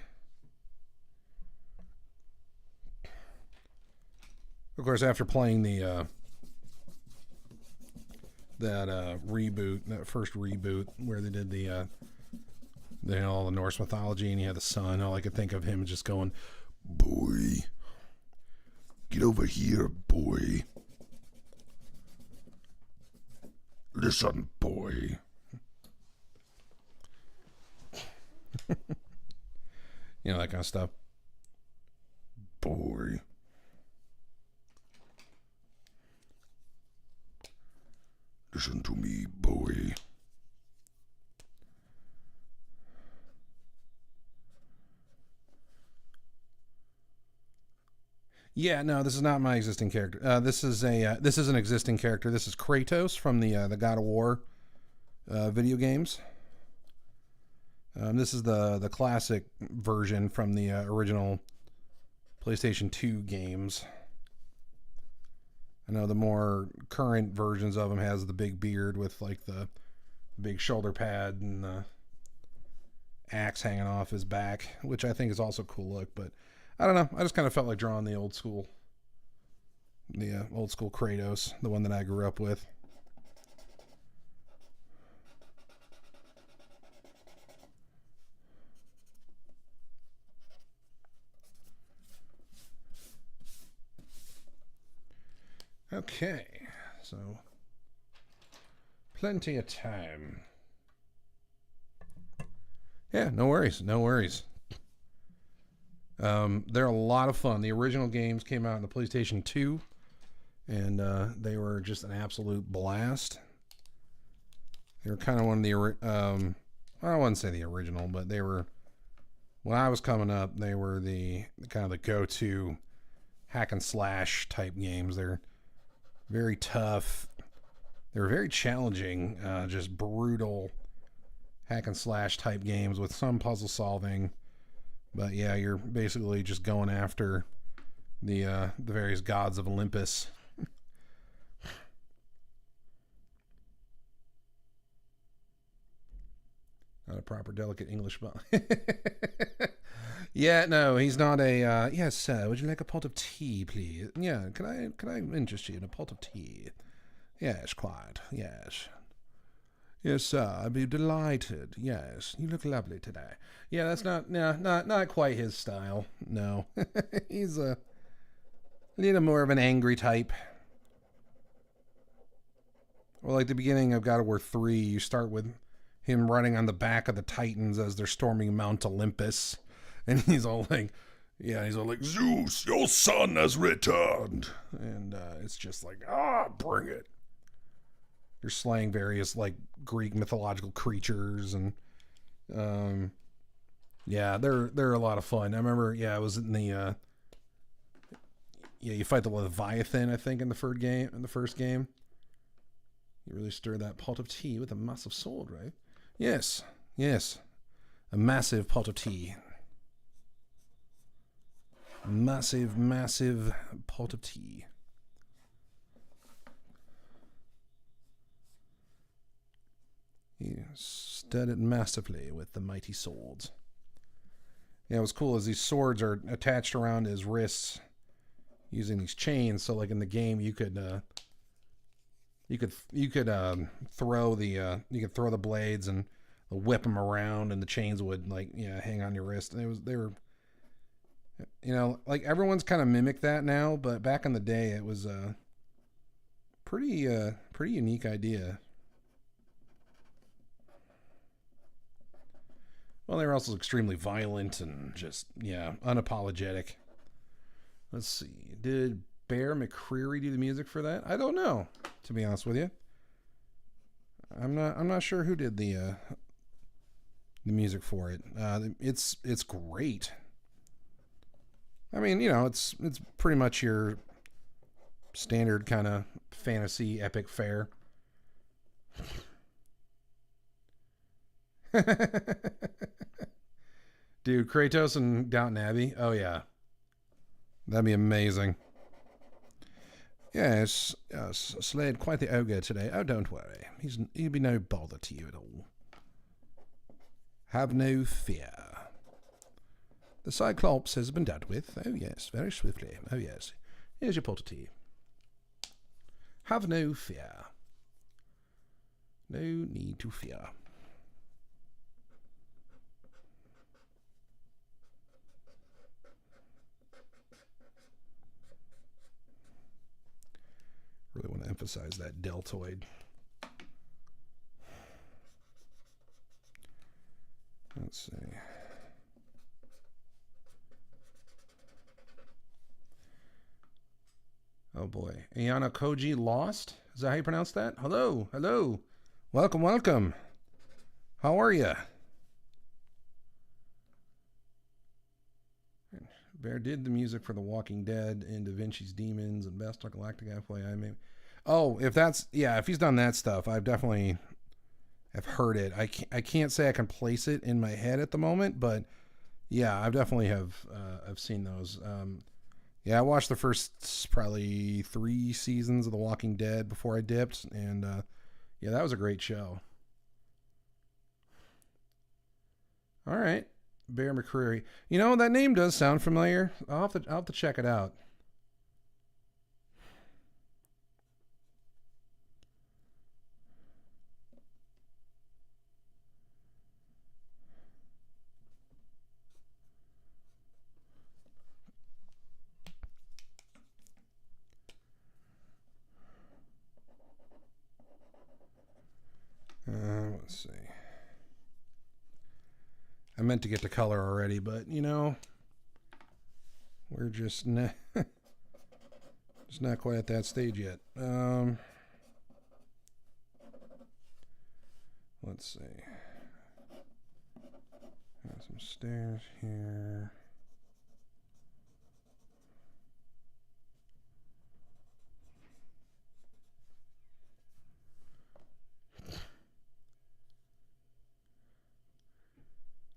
Of course, after playing the that first reboot where they did all the Norse mythology, and you had the sun, all I could think of him just going, "Boy, get over here, boy. Listen, boy." That kind of stuff. Boy. Listen to me, boy. Yeah, no, this is not my existing character. This is an existing character. This is Kratos from the God of War video games. This is the classic version from the original PlayStation 2 games. I know the more current versions of him has the big beard with like the big shoulder pad and the axe hanging off his back, which I think is also a cool look. But I don't know. I just kind of felt like drawing the old school Kratos, the one that I grew up with. Okay, so plenty of time. Yeah, no worries, no worries. They're a lot of fun. The original games came out on the PlayStation 2, and they were just an absolute blast. They were kind of one of the, I wouldn't say the original, but they were, when I was coming up, they were the kind of the go-to hack and slash type games. They're very tough. They were very challenging, just brutal hack and slash type games with some puzzle solving. But yeah, you're basically just going after the various gods of Olympus. Not a proper delicate English spell. Yeah, no, he's not a. Yes, sir. Would you like a pot of tea, please? Yeah, can I interest you in a pot of tea? Yes, quite. Yes. Yes, sir. I'd be delighted. Yes, you look lovely today. Yeah, that's not quite his style. No, he's a little more of an angry type. Well, like the beginning of God of War 3, you start with him riding on the back of the Titans as they're storming Mount Olympus. And he's all like, Zeus, your son has returned. And it's just like, bring it. You're slaying various, like, Greek mythological creatures. And, yeah, they're a lot of fun. I remember, I was in the, you fight the Leviathan, I think, in the first game. You really stir that pot of tea with a massive sword, right? Yes. A massive pot of tea. Massive pot of tea. He stirred it masterfully with the mighty swords. Yeah, what's cool is these swords are attached around his wrists using these chains. So, like in the game, you could throw the blades and whip them around, and the chains would hang on your wrist. And they were. Like everyone's kind of mimicked that now, but back in the day, it was a pretty unique idea. Well, they were also extremely violent and just, unapologetic. Let's see. Did Bear McCreary do the music for that? I don't know, to be honest with you. I'm not sure who did the music for it. It's great. I mean, it's pretty much your standard kind of fantasy epic fare. Dude, Kratos and Downton Abbey. Oh yeah, that'd be amazing. Yes, slayed quite the ogre today. Oh, don't worry, he'll be no bother to you at all. Have no fear. The Cyclops has been dealt with. Oh, yes, very swiftly. Oh, yes. Here's your pot of tea. Have no fear. No need to fear. Really want to emphasize that deltoid. Let's see. Oh boy. Ayana Koji lost? Is that how you pronounce that? Hello. Welcome. How are ya? Bear did the music for The Walking Dead and Da Vinci's Demons and Battlestar Galactica FYI maybe. Oh, if he's done that stuff, I've definitely have heard it. I can't say I can place it in my head at the moment, but yeah, I've definitely I've seen those. Yeah, I watched the first probably 3 seasons of The Walking Dead before I dipped, and yeah, that was a great show. All right. Bear McCreary. You know, that name does sound familiar. I'll have to check it out. Let's see. I meant to get the color already, but you know, we're just not quite at that stage yet. Let's see. Got some stairs here.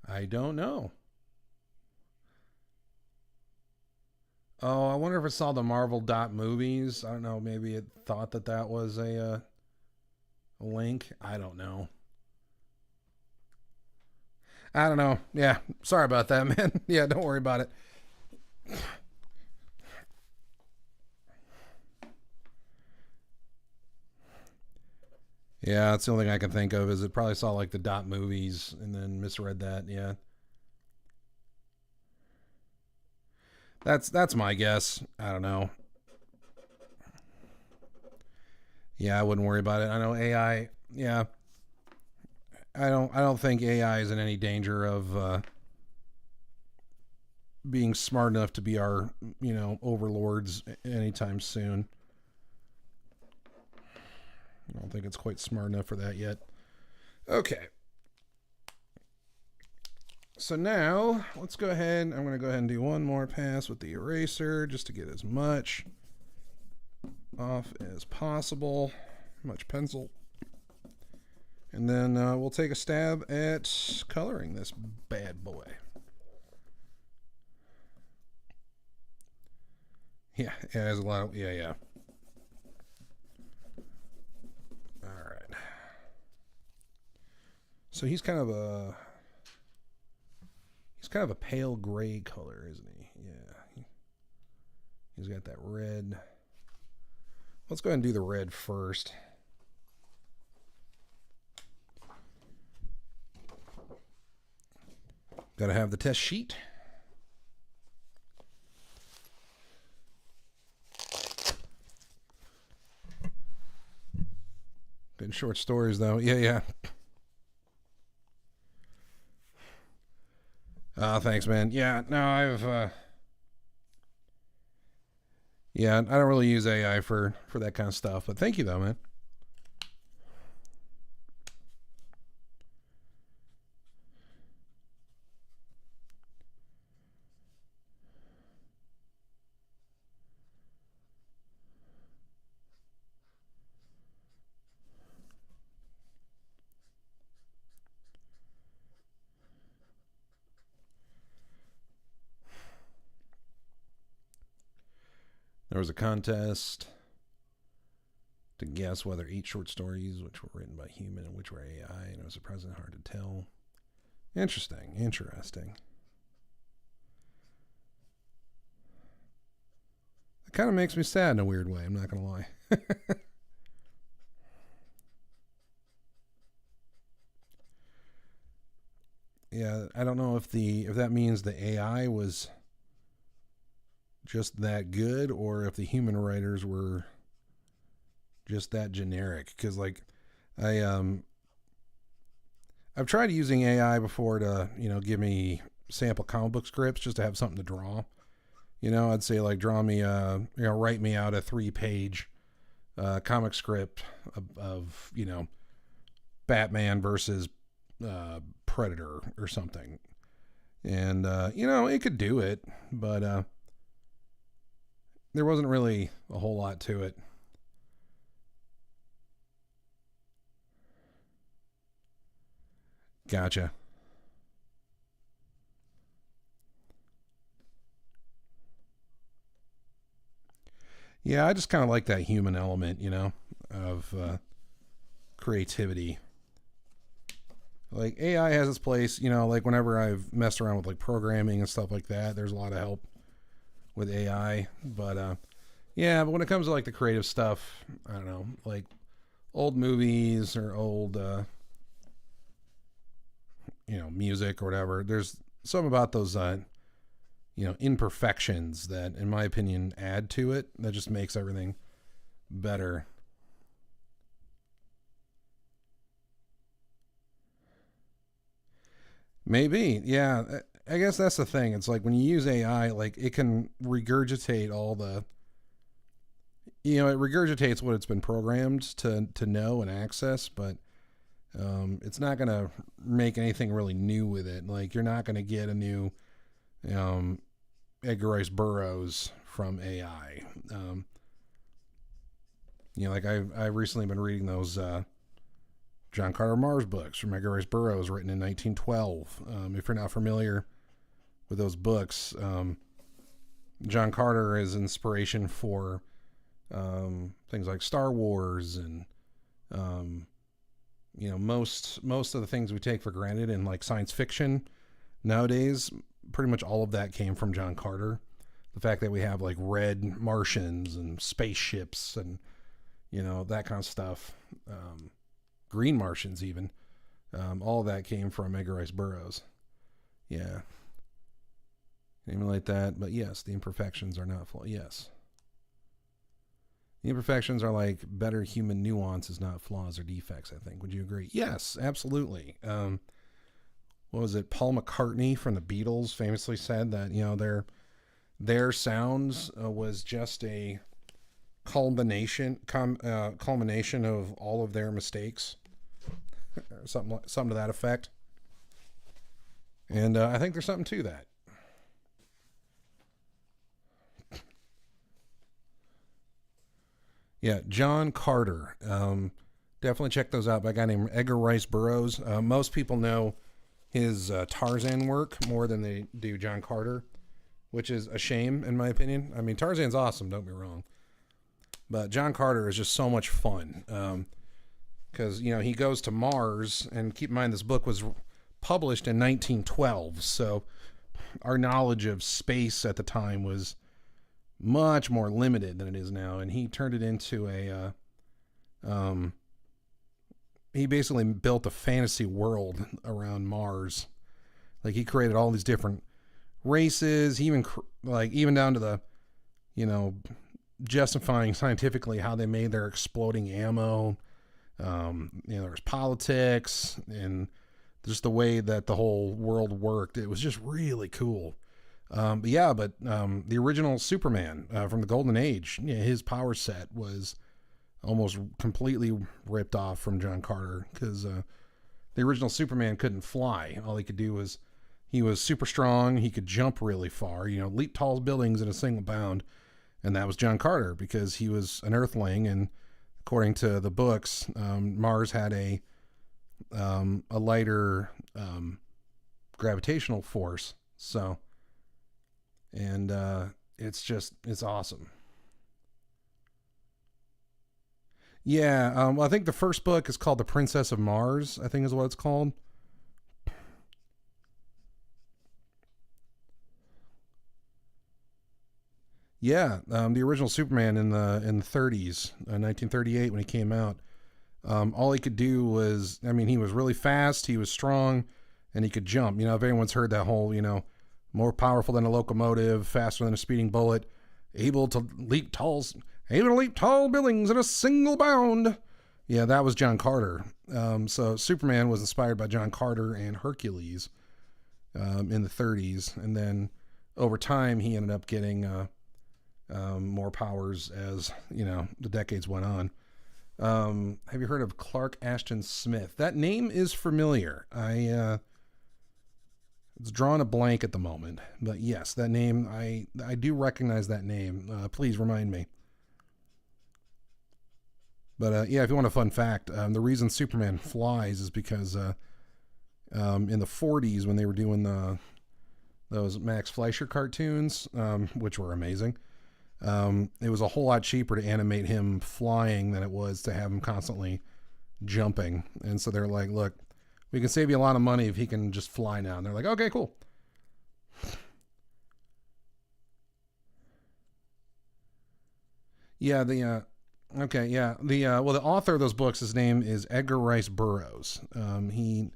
I don't know. Oh, I wonder if it saw the Marvel dot movies. I don't know. Maybe it thought that was a link. I don't know. I don't know. Yeah, sorry about that, man. Yeah, don't worry about it. Yeah, that's the only thing I can think of is it probably saw like the dot movies and then misread that. Yeah. That's my guess. I don't know. Yeah, I wouldn't worry about it. I know AI. Yeah, I don't think AI is in any danger of being smart enough to be our overlords anytime soon. I don't think it's quite smart enough for that yet. Okay. So now let's go ahead. I'm going to go ahead and do one more pass with the eraser just to get as much off as possible. Much pencil. And then we'll take a stab at coloring this bad boy. Yeah, it has a lot of, yeah. All right. So he's kind of a pale gray color, isn't he? Yeah. He's got that red. Let's go ahead and do the red first. Got to have the test sheet. Good short stories, though. Yeah. Thanks, man. Yeah, no, yeah, I don't really use AI for that kind of stuff, but thank you, though, man. There was a contest to guess whether 8 short stories, which were written by human and which were AI, and it was surprisingly hard to tell. Interesting. It kind of makes me sad in a weird way, I'm not going to lie. Yeah, I don't know if that means the AI was just that good or if the human writers were just that generic, because like I've tried using AI before to give me sample comic book scripts just to have something to draw. I'd say like draw me write me out a 3-page comic script of Batman versus Predator or something, and it could do it, but there wasn't really a whole lot to it. Gotcha. Yeah, I just kind of like that human element, of creativity. Like AI has its place, you know, like whenever I've messed around with like programming and stuff like that, there's a lot of help with AI. But yeah, but when it comes to like the creative stuff, I don't know, like old movies or old you know, music or whatever, there's something about those you know, imperfections that in my opinion add to it that just makes everything better. Maybe, yeah. I guess that's the thing. It's like when you use AI, like it can regurgitate all the, you know, it regurgitates what it's been programmed to know and access, but it's not gonna make anything really new with it. Like you're not gonna get a new um, Edgar Rice Burroughs from AI. You know, like I've recently been reading those John Carter Mars books from Edgar Rice Burroughs, written in 1912. If you're not familiar with those books, John Carter is inspiration for things like Star Wars and you know most of the things we take for granted in like science fiction nowadays. Pretty much all of that came from John Carter. The fact that we have like red Martians and spaceships and you know that kind of stuff, green Martians even, all of that came from Edgar Rice Burroughs. Yeah, even like that. But yes, the imperfections are not flaw. Yes. The imperfections are like better human nuances, not flaws or defects, I think. Would you agree? Yes, absolutely. What was it? Paul McCartney from the Beatles famously said that, you know, their sounds was just a culmination of all of their mistakes. something to that effect. And I think there's something to that. Yeah, John Carter. Definitely check those out by a guy named Edgar Rice Burroughs. Most people know his Tarzan work more than they do John Carter, which is a shame in my opinion. I mean, Tarzan's awesome, don't be wrong. But John Carter is just so much fun. Because, you know, he goes to Mars, and keep in mind this book was published in 1912, so our knowledge of space at the time was much more limited than it is now, and he turned it into a he basically built a fantasy world around Mars. Like he created all these different races, he even like even down to the, you know, justifying scientifically how they made their exploding ammo. You know, there was politics and just the way that the whole world worked. It was just really cool. But the original Superman from the Golden Age, yeah, his power set was almost completely ripped off from John Carter because the original Superman couldn't fly. All he could do was he was super strong. He could jump really far, you know, leap tall buildings in a single bound. And that was John Carter because he was an Earthling. And according to the books, Mars had a lighter gravitational force. So, and it's awesome. Yeah, well, I think the first book is called The Princess of Mars, I think is what it's called. Yeah, the original Superman in the 30s, 1938 when he came out. All he could do was, I mean, he was really fast, he was strong, and he could jump. You know, if anyone's heard that whole, you know, more powerful than a locomotive, faster than a speeding bullet, able to leap tall, able to leap tall buildings in a single bound. Yeah, that was John Carter. So Superman was inspired by John Carter and Hercules in the 30s, and then over time he ended up getting more powers as you know the decades went on. Have you heard of Clark Ashton Smith? That name is familiar. It's drawn a blank at the moment, but yes, that name I do recognize that name. Please remind me. But yeah, if you want a fun fact, the reason Superman flies is because in the 40s when they were doing those Max Fleischer cartoons, which were amazing, it was a whole lot cheaper to animate him flying than it was to have him constantly jumping. And so they're like, look, We can save you a lot of money if he can just fly now. And they're like, okay, cool. Yeah, okay, yeah. The author of those books, his name is Edgar Rice Burroughs. He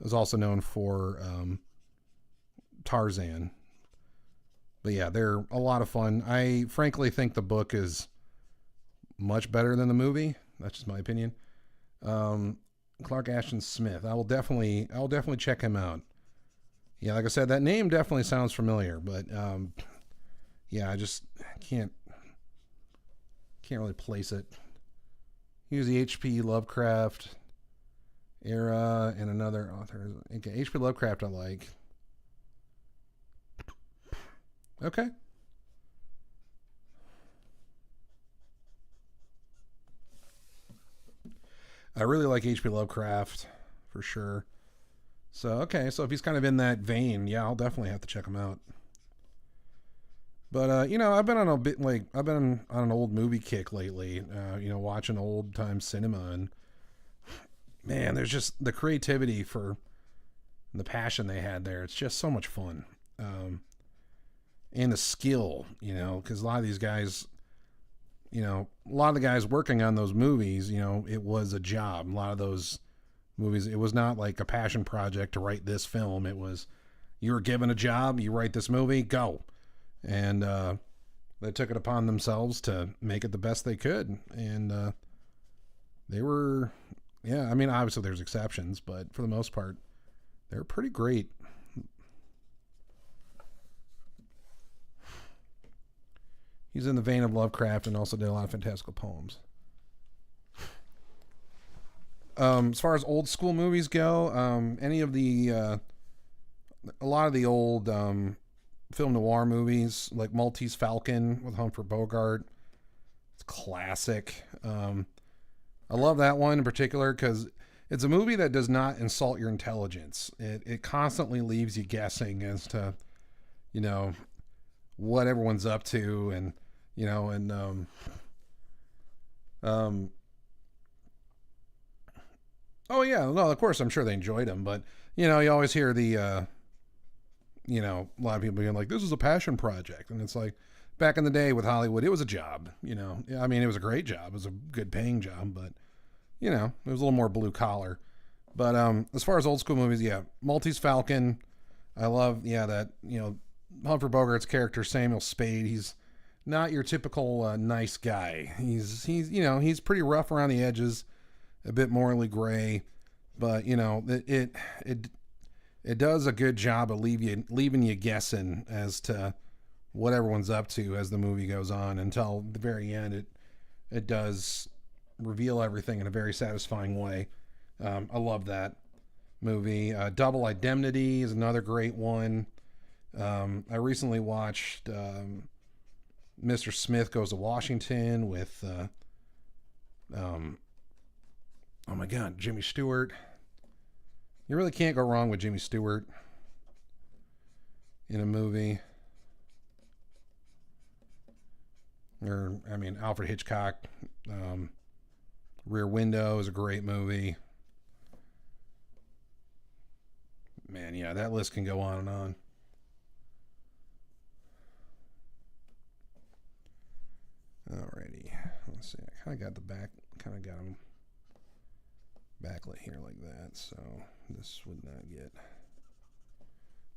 is also known for Tarzan. But yeah, they're a lot of fun. I frankly think the book is much better than the movie. That's just my opinion. Um, Clark Ashton Smith. I will definitely check him out. Yeah, like I said, that name definitely sounds familiar, but yeah, I just can't really place it. He was the H.P. Lovecraft era and another author. Okay, H.P. Lovecraft I like. Okay. I really like H.P. Lovecraft for sure. So, okay, so if he's kind of in that vein, yeah, I'll definitely have to check him out. But I've been on a bit like I've been on an old movie kick lately. Watching old time cinema, and man, there's just the creativity for the passion they had there. It's just so much fun, and the skill. Because a lot of these guys, a lot of the guys working on those movies, it was a job. A lot of those movies, it was not like a passion project to write this film. It was you were given a job, you write this movie, go. And they took it upon themselves to make it the best they could. And they were, yeah, I mean, obviously there's exceptions, but for the most part, they were pretty great. He's in the vein of Lovecraft and also did a lot of fantastical poems. As far as old school movies go, any of a lot of the old film noir movies like Maltese Falcon with Humphrey Bogart. It's classic. I love that one in particular because it's a movie that does not insult your intelligence. It constantly leaves you guessing as to, what everyone's up to, and oh yeah, no, of course I'm sure they enjoyed them, but you always hear the a lot of people being like, this is a passion project. And it's like, back in the day with Hollywood, it was a job, I mean, it was a great job. It was a good paying job, but, it was a little more blue collar. But as far as old school movies, yeah, Maltese Falcon, I love, yeah, that, Humphrey Bogart's character, Samuel Spade, he's not your typical nice guy. He's pretty rough around the edges, a bit morally gray, but, it does a good job of leaving you guessing as to what everyone's up to as the movie goes on until the very end. It does reveal everything in a very satisfying way. I love that movie. Double Indemnity is another great one. I recently watched Mr. Smith Goes to Washington with oh my God, Jimmy Stewart. You really can't go wrong with Jimmy Stewart in a movie. Or, I mean, Alfred Hitchcock. Rear Window is a great movie. Man, yeah, that list can go on and on. Alrighty. Let's see. I kind of got them backlit here like that, so this would not get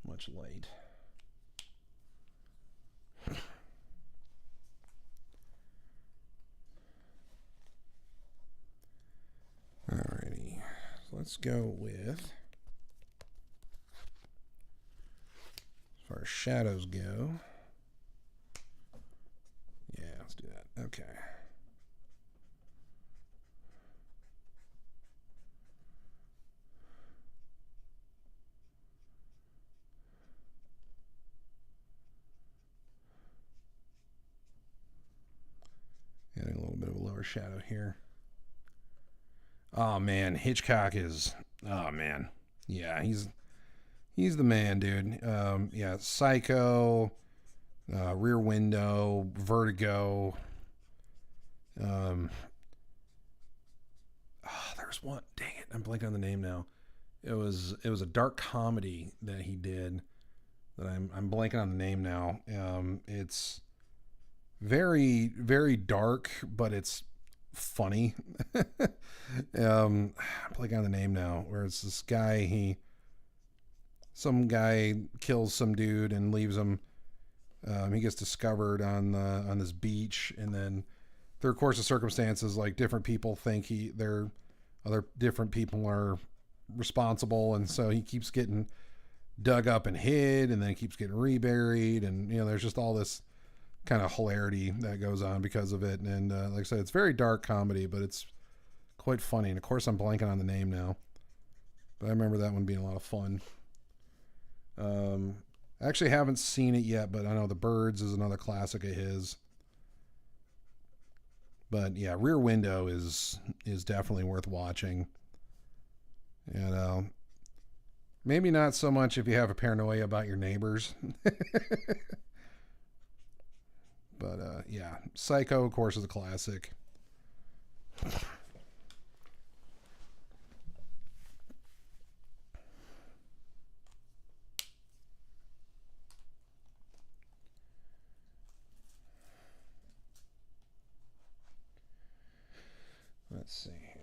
much light. Alrighty, so let's go with, as far as shadows go, yeah, let's do that. Okay. Adding a little bit of a lower shadow here. Oh man, Hitchcock is. Oh man, yeah, he's the man, dude. Yeah, Psycho, Rear Window, Vertigo. There's one. Dang it, I'm blanking on the name now. it was a dark comedy that he did that I'm blanking on the name now. It's very very dark, but it's funny. I'm blanking on the name now. Where it's this guy, some guy kills some dude and leaves him. He gets discovered on this beach, and then through a course of circumstances, like different people think other different people are responsible, and so he keeps getting dug up and hid, and then he keeps getting reburied, and there's just all this kind of hilarity that goes on because of it. And like I said, it's very dark comedy, but it's quite funny. And of course, I'm blanking on the name now, but I remember that one being a lot of fun. I actually haven't seen it yet, but I know The Birds is another classic of his. But yeah, Rear Window is definitely worth watching. Maybe not so much if you have a paranoia about your neighbors. But yeah, Psycho, of course, is a classic. Let's see here.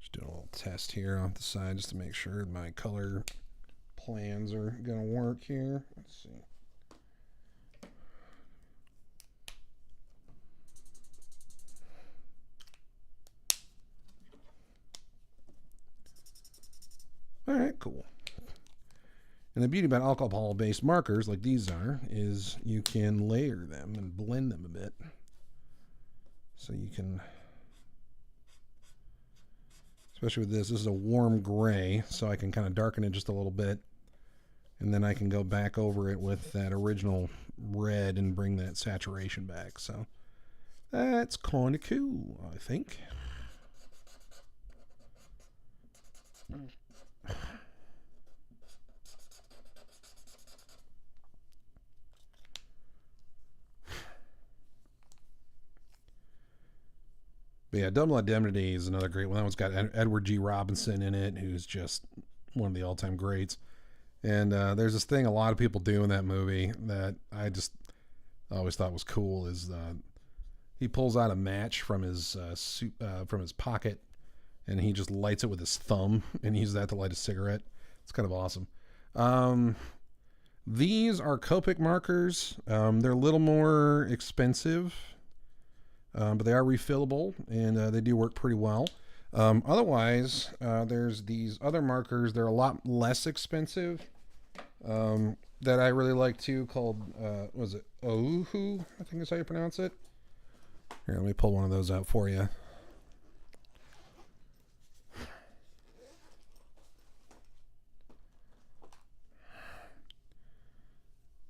Just doing a little test here off the side just to make sure my color plans are going to work here. Let's see. All right, cool. And the beauty about alcohol-based markers like these is you can layer them and blend them a bit. So you can, especially with this is a warm gray, so I can kind of darken it just a little bit. And then I can go back over it with that original red and bring that saturation back. So that's kind of cool, I think. But yeah, Double Indemnity is another great one. That one's got Edward G. Robinson in it, who's just one of the all-time greats. And there's this thing a lot of people do in that movie that I just always thought was cool is he pulls out a match from his pocket, and he just lights it with his thumb and uses that to light a cigarette. It's kind of awesome. These are Copic markers. They're a little more expensive. But they are refillable, and they do work pretty well. Otherwise, there's these other markers. They're a lot less expensive that I really like too, called, was it Ouhu? I think is how you pronounce it. Here, let me pull one of those out for you.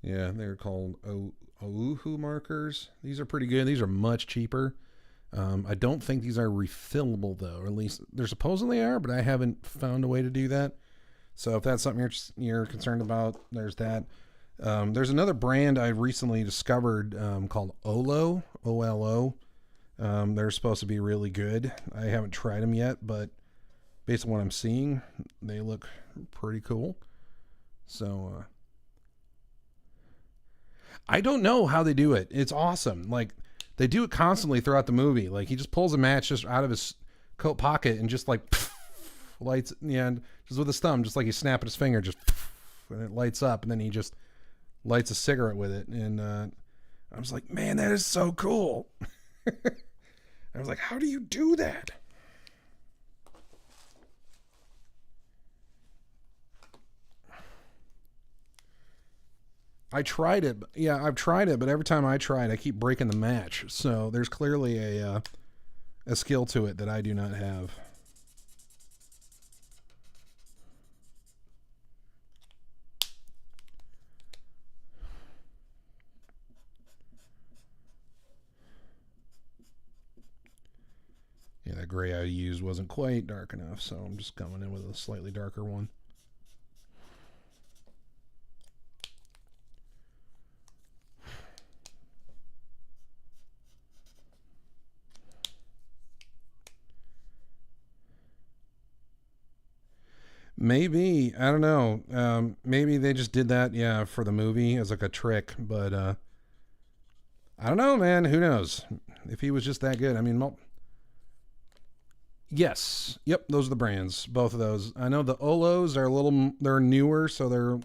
Yeah, they're called Ouhu markers. These are pretty good. These are much cheaper. I don't think these are refillable though, or at least they're supposedly are, but I haven't found a way to do that. So if that's something you're concerned about, there's that. There's another brand I recently discovered called Olo, O-L-O. They're supposed to be really good. I haven't tried them yet, but based on what I'm seeing, they look pretty cool. So I don't know how they do it. It's awesome. Like, they do it constantly throughout the movie. Like, he just pulls a match just out of his coat pocket and just like lights, just with his thumb, just like he's snapping his finger, just and it lights up, and then he just lights a cigarette with it. And I was like, man, that is so cool. I was like, how do you do that? I tried it. Yeah, I've tried it, but every time I try it, I keep breaking the match. So there's clearly a skill to it that I do not have. Yeah, that gray I used wasn't quite dark enough, so I'm just coming in with a slightly darker one. Maybe, I don't know. Maybe they just did that, yeah, for the movie as like a trick. But I don't know, man. Who knows if he was just that good? I mean, yes, yep, those are the brands. Both of those. I know the Olos are they're newer, so they're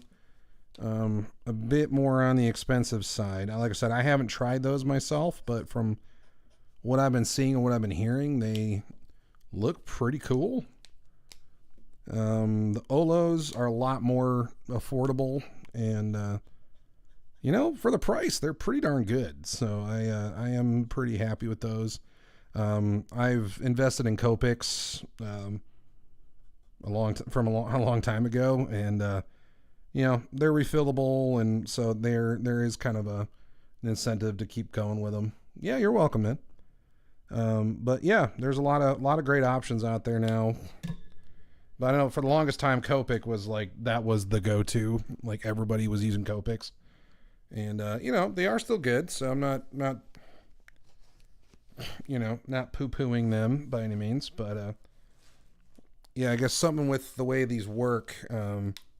a bit more on the expensive side. Like I said, I haven't tried those myself, but from what I've been seeing and what I've been hearing, they look pretty cool. The Olos are a lot more affordable, and for the price, they're pretty darn good. So I am pretty happy with those. I've invested in Copics a long time ago, and they're refillable, and so there is kind of an incentive to keep going with them. Yeah, you're welcome, man. But yeah, there's a lot of great options out there now. But I know for the longest time, Copic was like, that was the go-to. Like everybody was using Copics. And, they are still good. So I'm not poo-pooing them by any means. But, yeah, I guess something with the way these work,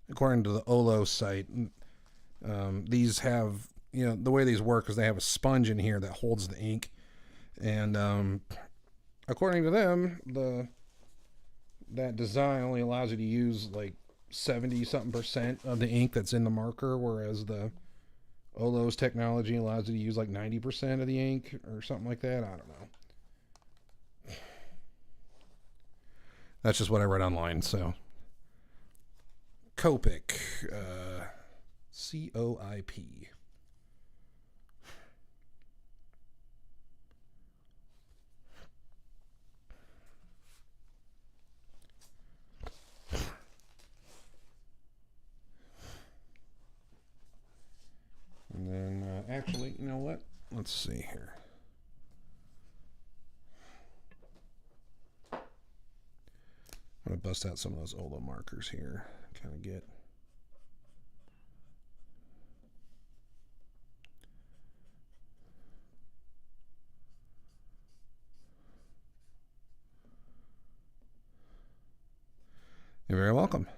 according to the Olo site, these have, the way these work is they have a sponge in here that holds the ink. And, according to them, that design only allows you to use like 70 something % of the ink that's in the marker, whereas the Olo's technology allows you to use like 90% of the ink or something like that. I don't know. That's just what I read online. So Copic, COIP. And then, actually, you know what? Let's see here. I'm going to bust out some of those Olo markers here. Kind of get. You're very welcome.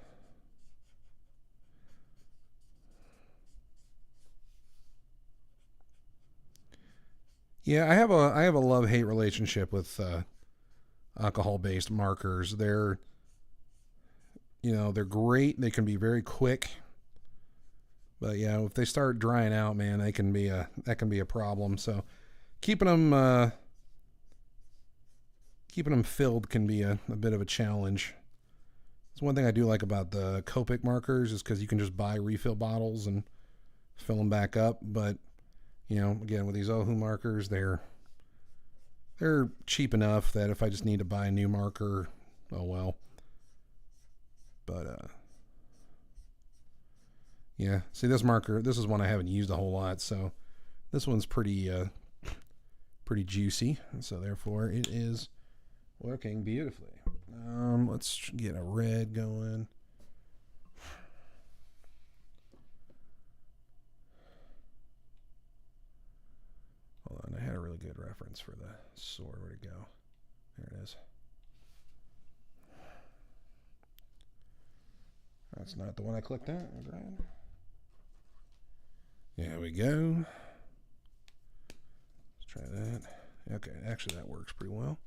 Yeah, I have a love-hate relationship with alcohol-based markers. They're great. They can be very quick, but yeah, if they start drying out, man, that can be a problem. So keeping them filled can be a bit of a challenge. It's one thing I do like about the Copic markers is because you can just buy refill bottles and fill them back up, but again, with these Ohu markers, they're cheap enough that if I just need to buy a new marker, oh well. But yeah, see this marker, this is one I haven't used a whole lot, so this one's pretty juicy, so therefore it is working beautifully. Let's get a red going. Hold on, I had a really good reference for the sword. Where'd it go? There it is. That's not the one I clicked on. Right. There we go. Let's try that. Okay, actually that works pretty well.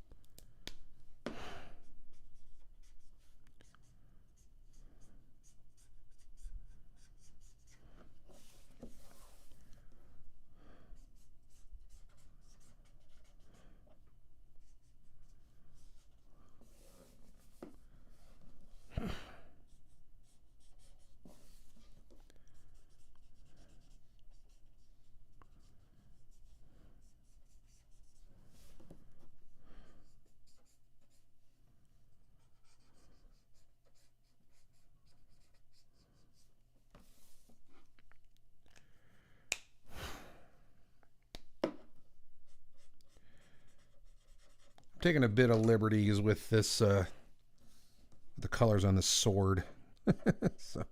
Taking a bit of liberties with this the colors on this sword. So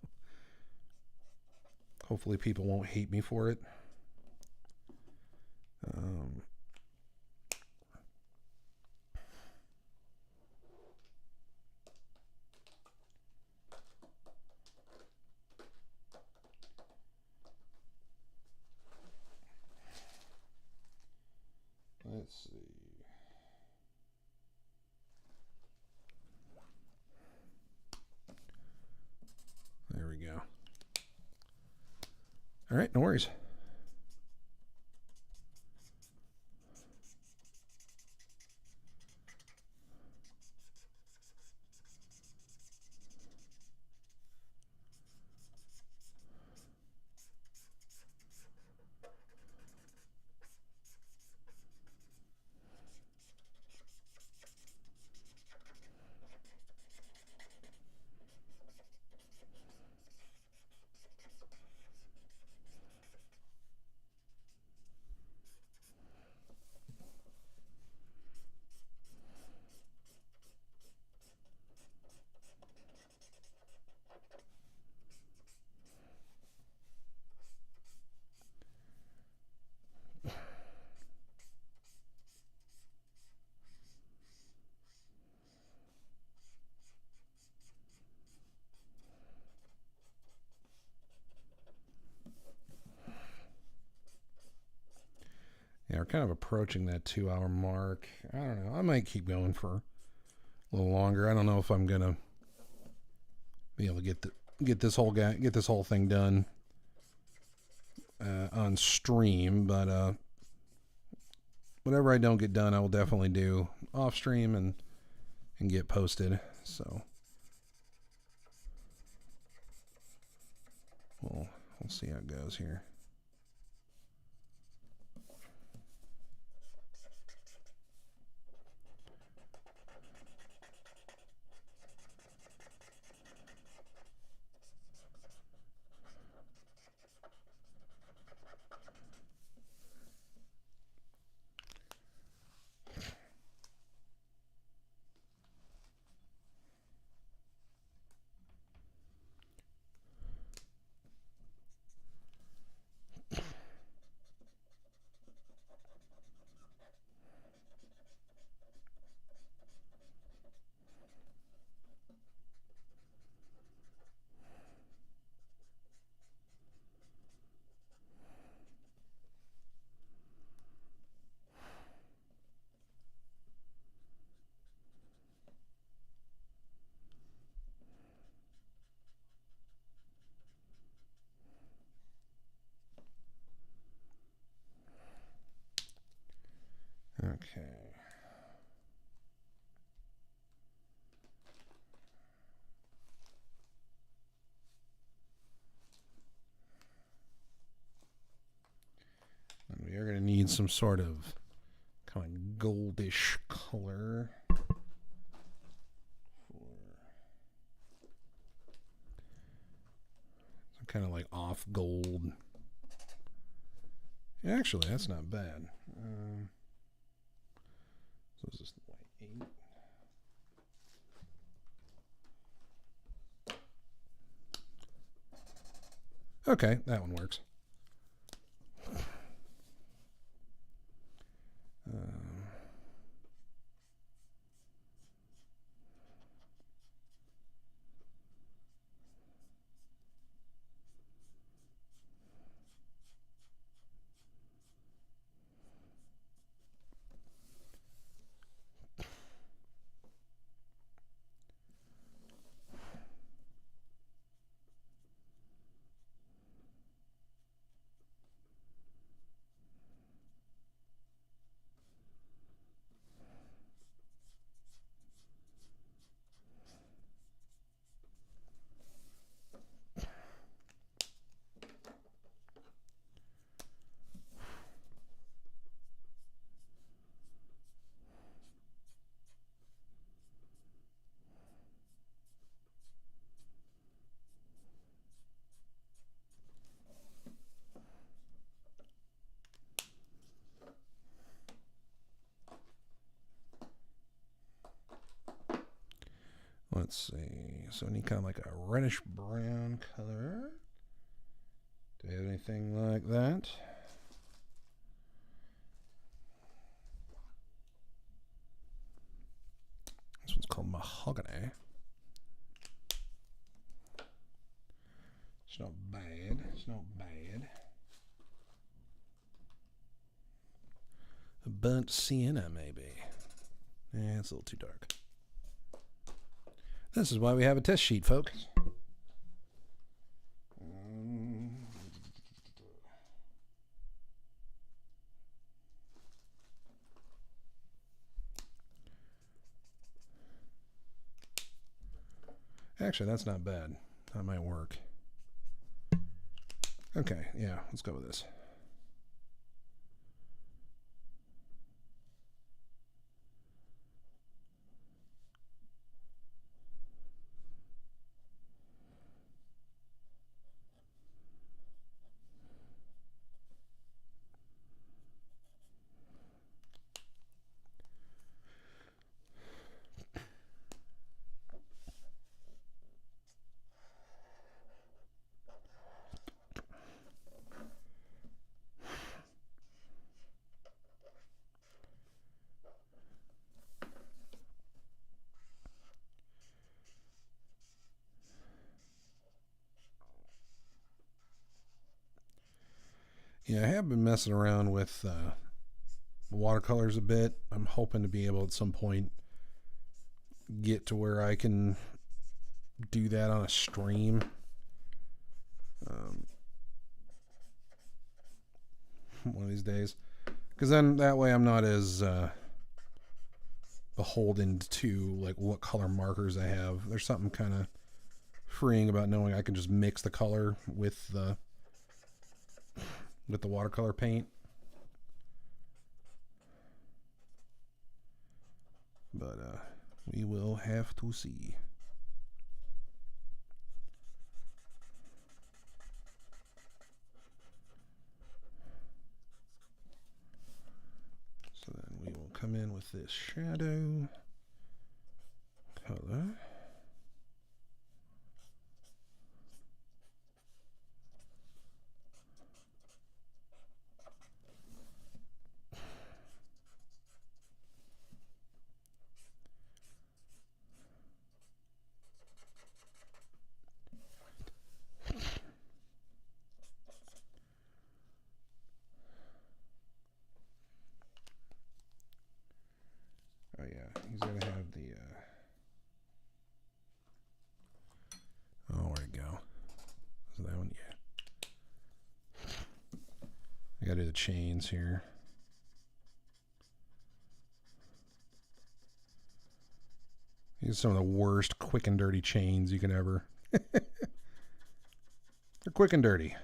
hopefully people won't hate me for it. Let's see. There we go. All right, no worries. Yeah, we're kind of approaching that 2-hour mark. I don't know. I might keep going for a little longer. I don't know if I'm gonna be able to get this whole thing done on stream, but whatever I don't get done, I will definitely do off stream and get posted. So we'll see how it goes here. Okay. And we are going to need some sort of kind of goldish color. Some kind of like off gold. Actually, that's not bad. So is this the white 8? Okay, that one works. Let's see. So I need kind of like a reddish brown color. Do we have anything like that? This one's called mahogany. It's not bad. It's not bad. burnt sienna, maybe. It's a little too dark. This is why we have a test sheet, folks. Actually, that's not bad. That might work. Okay, yeah, let's go with this. Yeah, I have been messing around with watercolors a bit. I'm hoping to be able at some point get to where I can do that on a stream. One of these days. Because then that way I'm not as beholden to like what color markers I have. There's something kind of freeing about knowing I can just mix the color with the watercolor paint. But we will have to see. So then we will come in with this shadow color. Oh yeah, he's gonna have the oh, where'd it go? Is that one? Yeah. I gotta do the chains here. These are some of the worst quick and dirty chains you can ever. They're quick and dirty.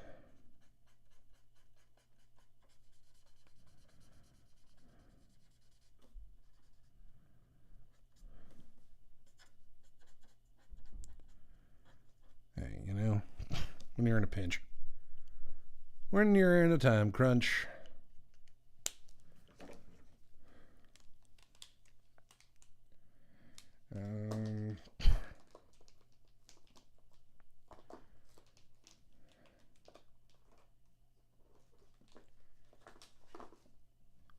Hey, you know, when you're in a pinch. When you're in a time crunch.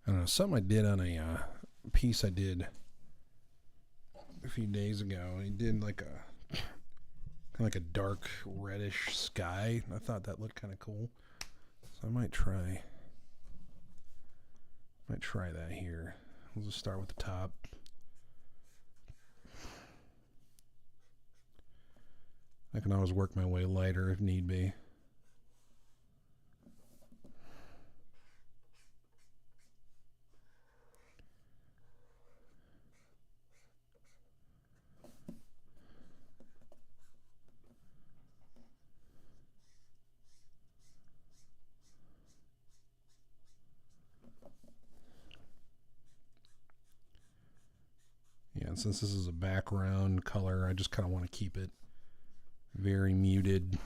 I don't know, something I did on a piece I did a few days ago. I did like a kind of like a dark reddish sky. I thought that looked kind of cool, so I might try that here. We'll just start with the top. I can always work my way lighter if need be. Yeah, and since this is a background color, I just kind of want to keep it very muted.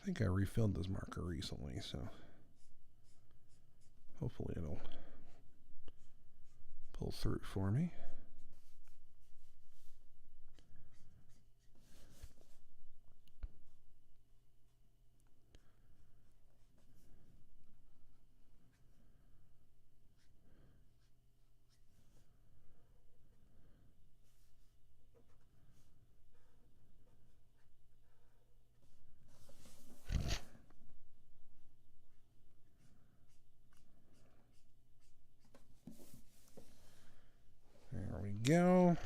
I think I refilled this marker recently, so hopefully it'll pull through for me. go.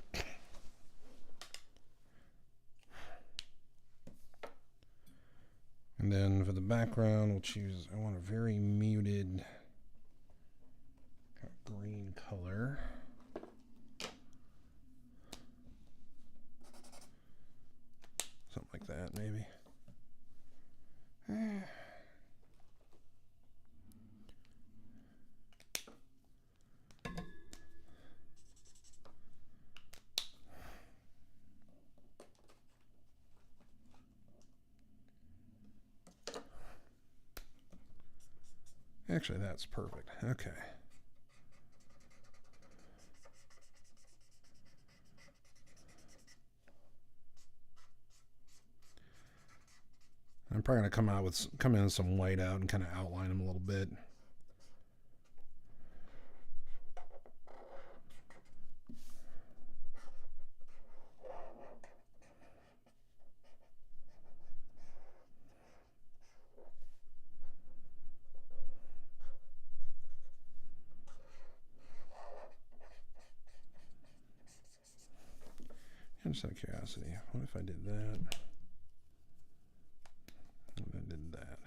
And then for the background, we'll choose, I want a very muted kind of green color. Something like that, maybe. Actually, that's perfect. Okay. I'm probably going to come in with some white out and kind of outline them a little bit. Just out of curiosity, what if I did that? What if I did that?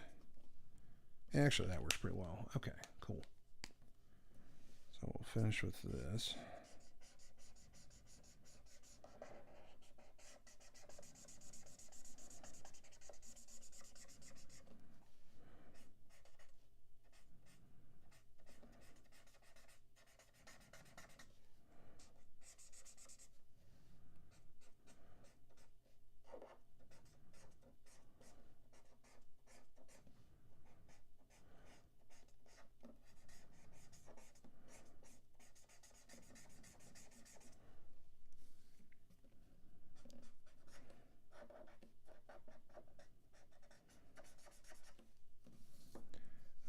Actually, that works pretty well. Okay, cool. So we'll finish with this.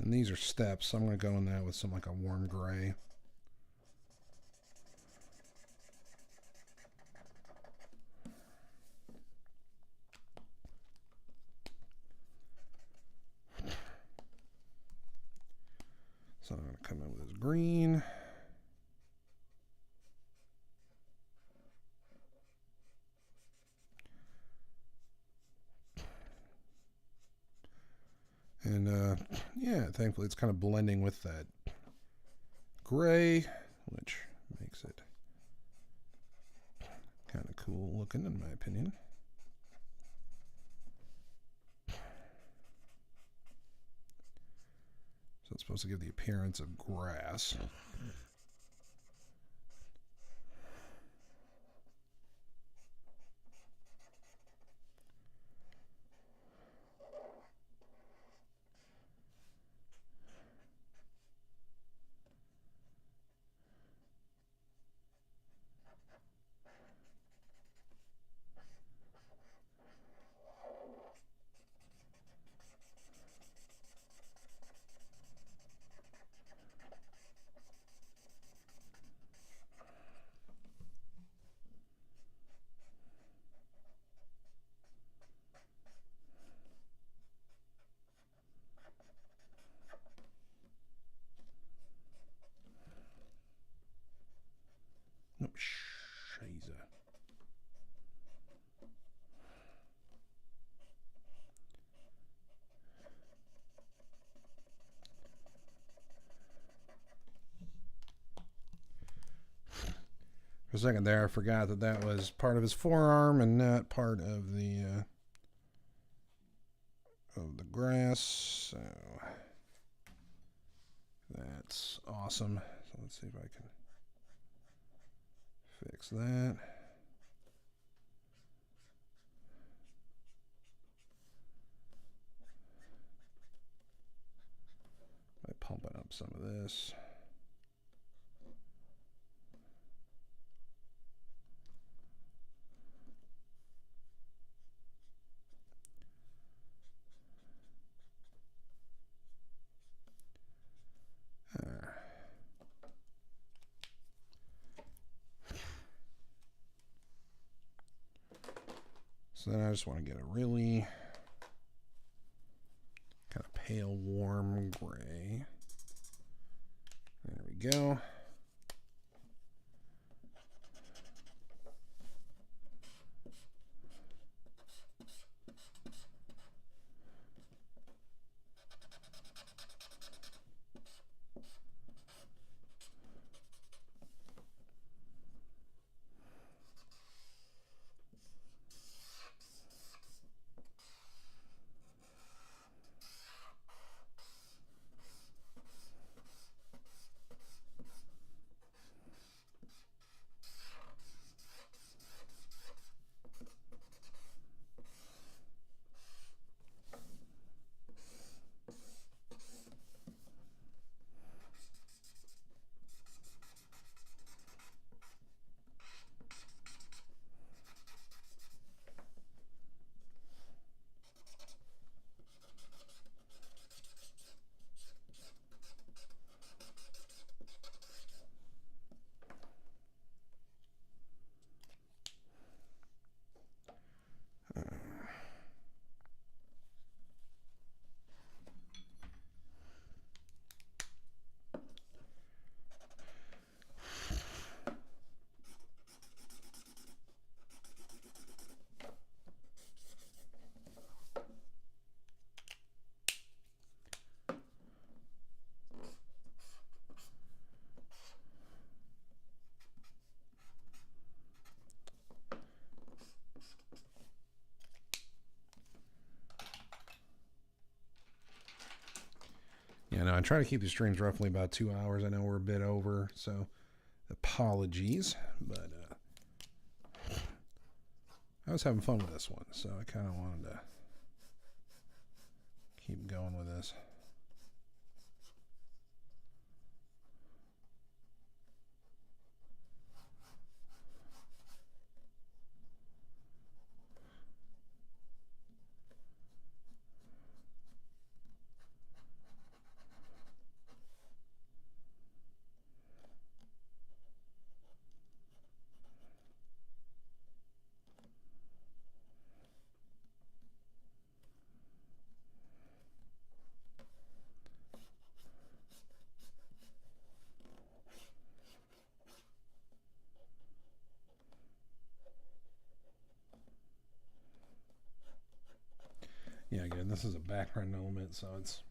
And these are steps, so I'm going to go in that with some like a warm gray. So I'm going to come in with this green. And yeah, thankfully it's kind of blending with that gray, which makes it kind of cool looking in my opinion. So it's supposed to give the appearance of grass. No, Scheiße. For a second there, I forgot that that was part of his forearm and not part of the grass. So that's awesome. So let's see if I can fix that. By pumping up some of this. So then I just want to get a really kind of pale, warm gray. There we go. Yeah, no, I try to keep the streams roughly about 2 hours. I know we're a bit over, so apologies. But I was having fun with this one, so I kind of wanted to keep going with this. Yeah, again, this is a background element, so it's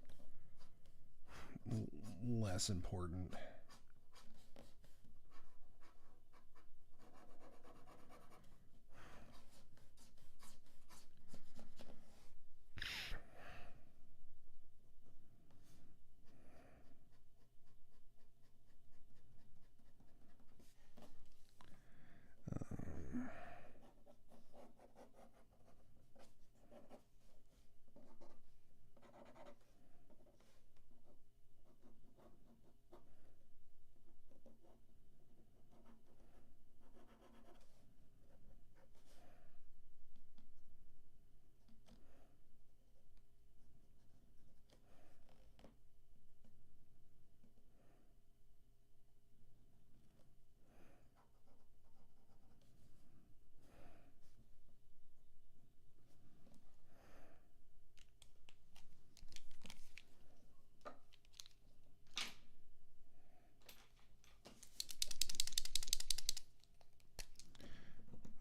less important.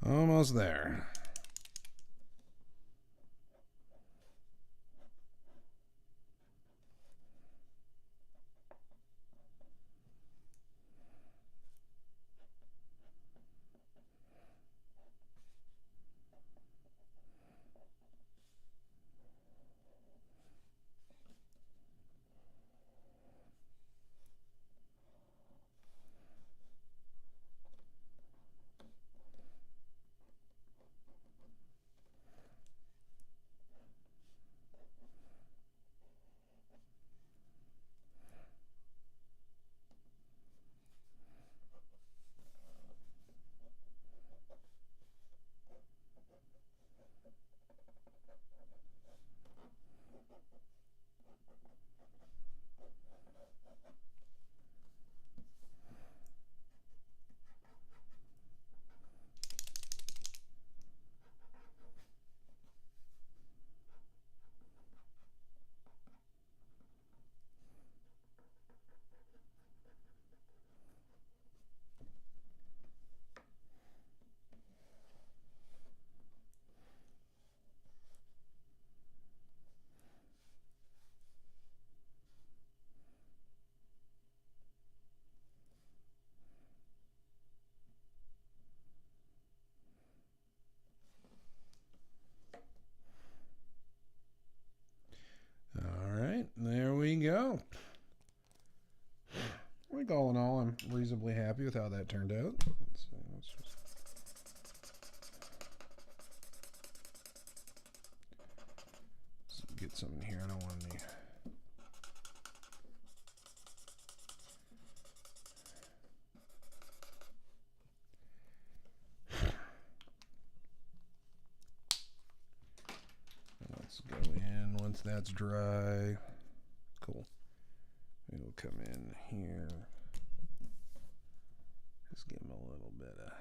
Almost there. All right, there we go. I think all in all, I'm reasonably happy with how that turned out. Let's get some in here. I don't want any. Let's go in once that's dry. Cool. It'll come in here. Just give them a little bit of.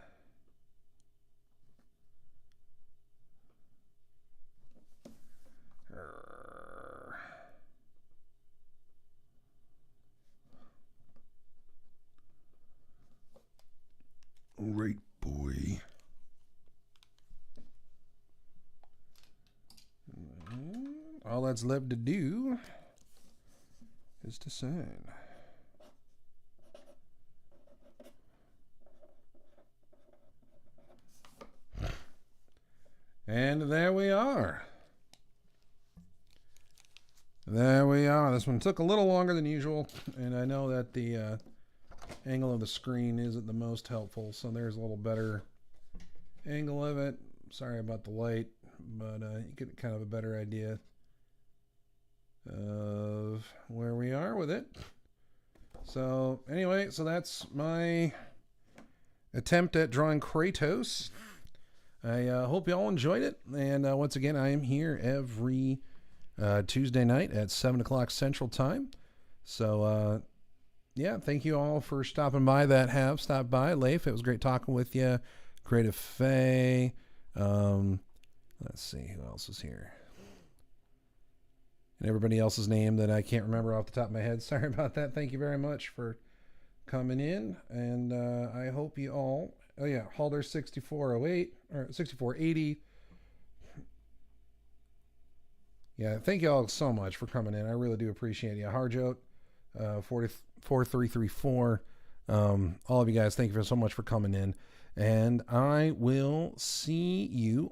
Right, boy. All that's left to do is to sign. And there we are. There we are. This one took a little longer than usual, and I know that the angle of the screen isn't the most helpful, so there's a little better angle of it. Sorry about the light, but you get kind of a better idea of where we are with it. So anyway, so that's my attempt at drawing Kratos. I hope you all enjoyed it, and once again, I am here every Tuesday night at 7 o'clock Central Time. So yeah, thank you all for stopping by that have stopped by. Leif, it was great talking with you. Creative Faye. Let's see who else is here. And everybody else's name that I can't remember off the top of my head. Sorry about that. Thank you very much for coming in. And I hope you all... Oh, yeah. Halder 6408 or 6480. Yeah, thank you all so much for coming in. I really do appreciate you. Harjote 4334. All of you guys, thank you so much for coming in. And I will see you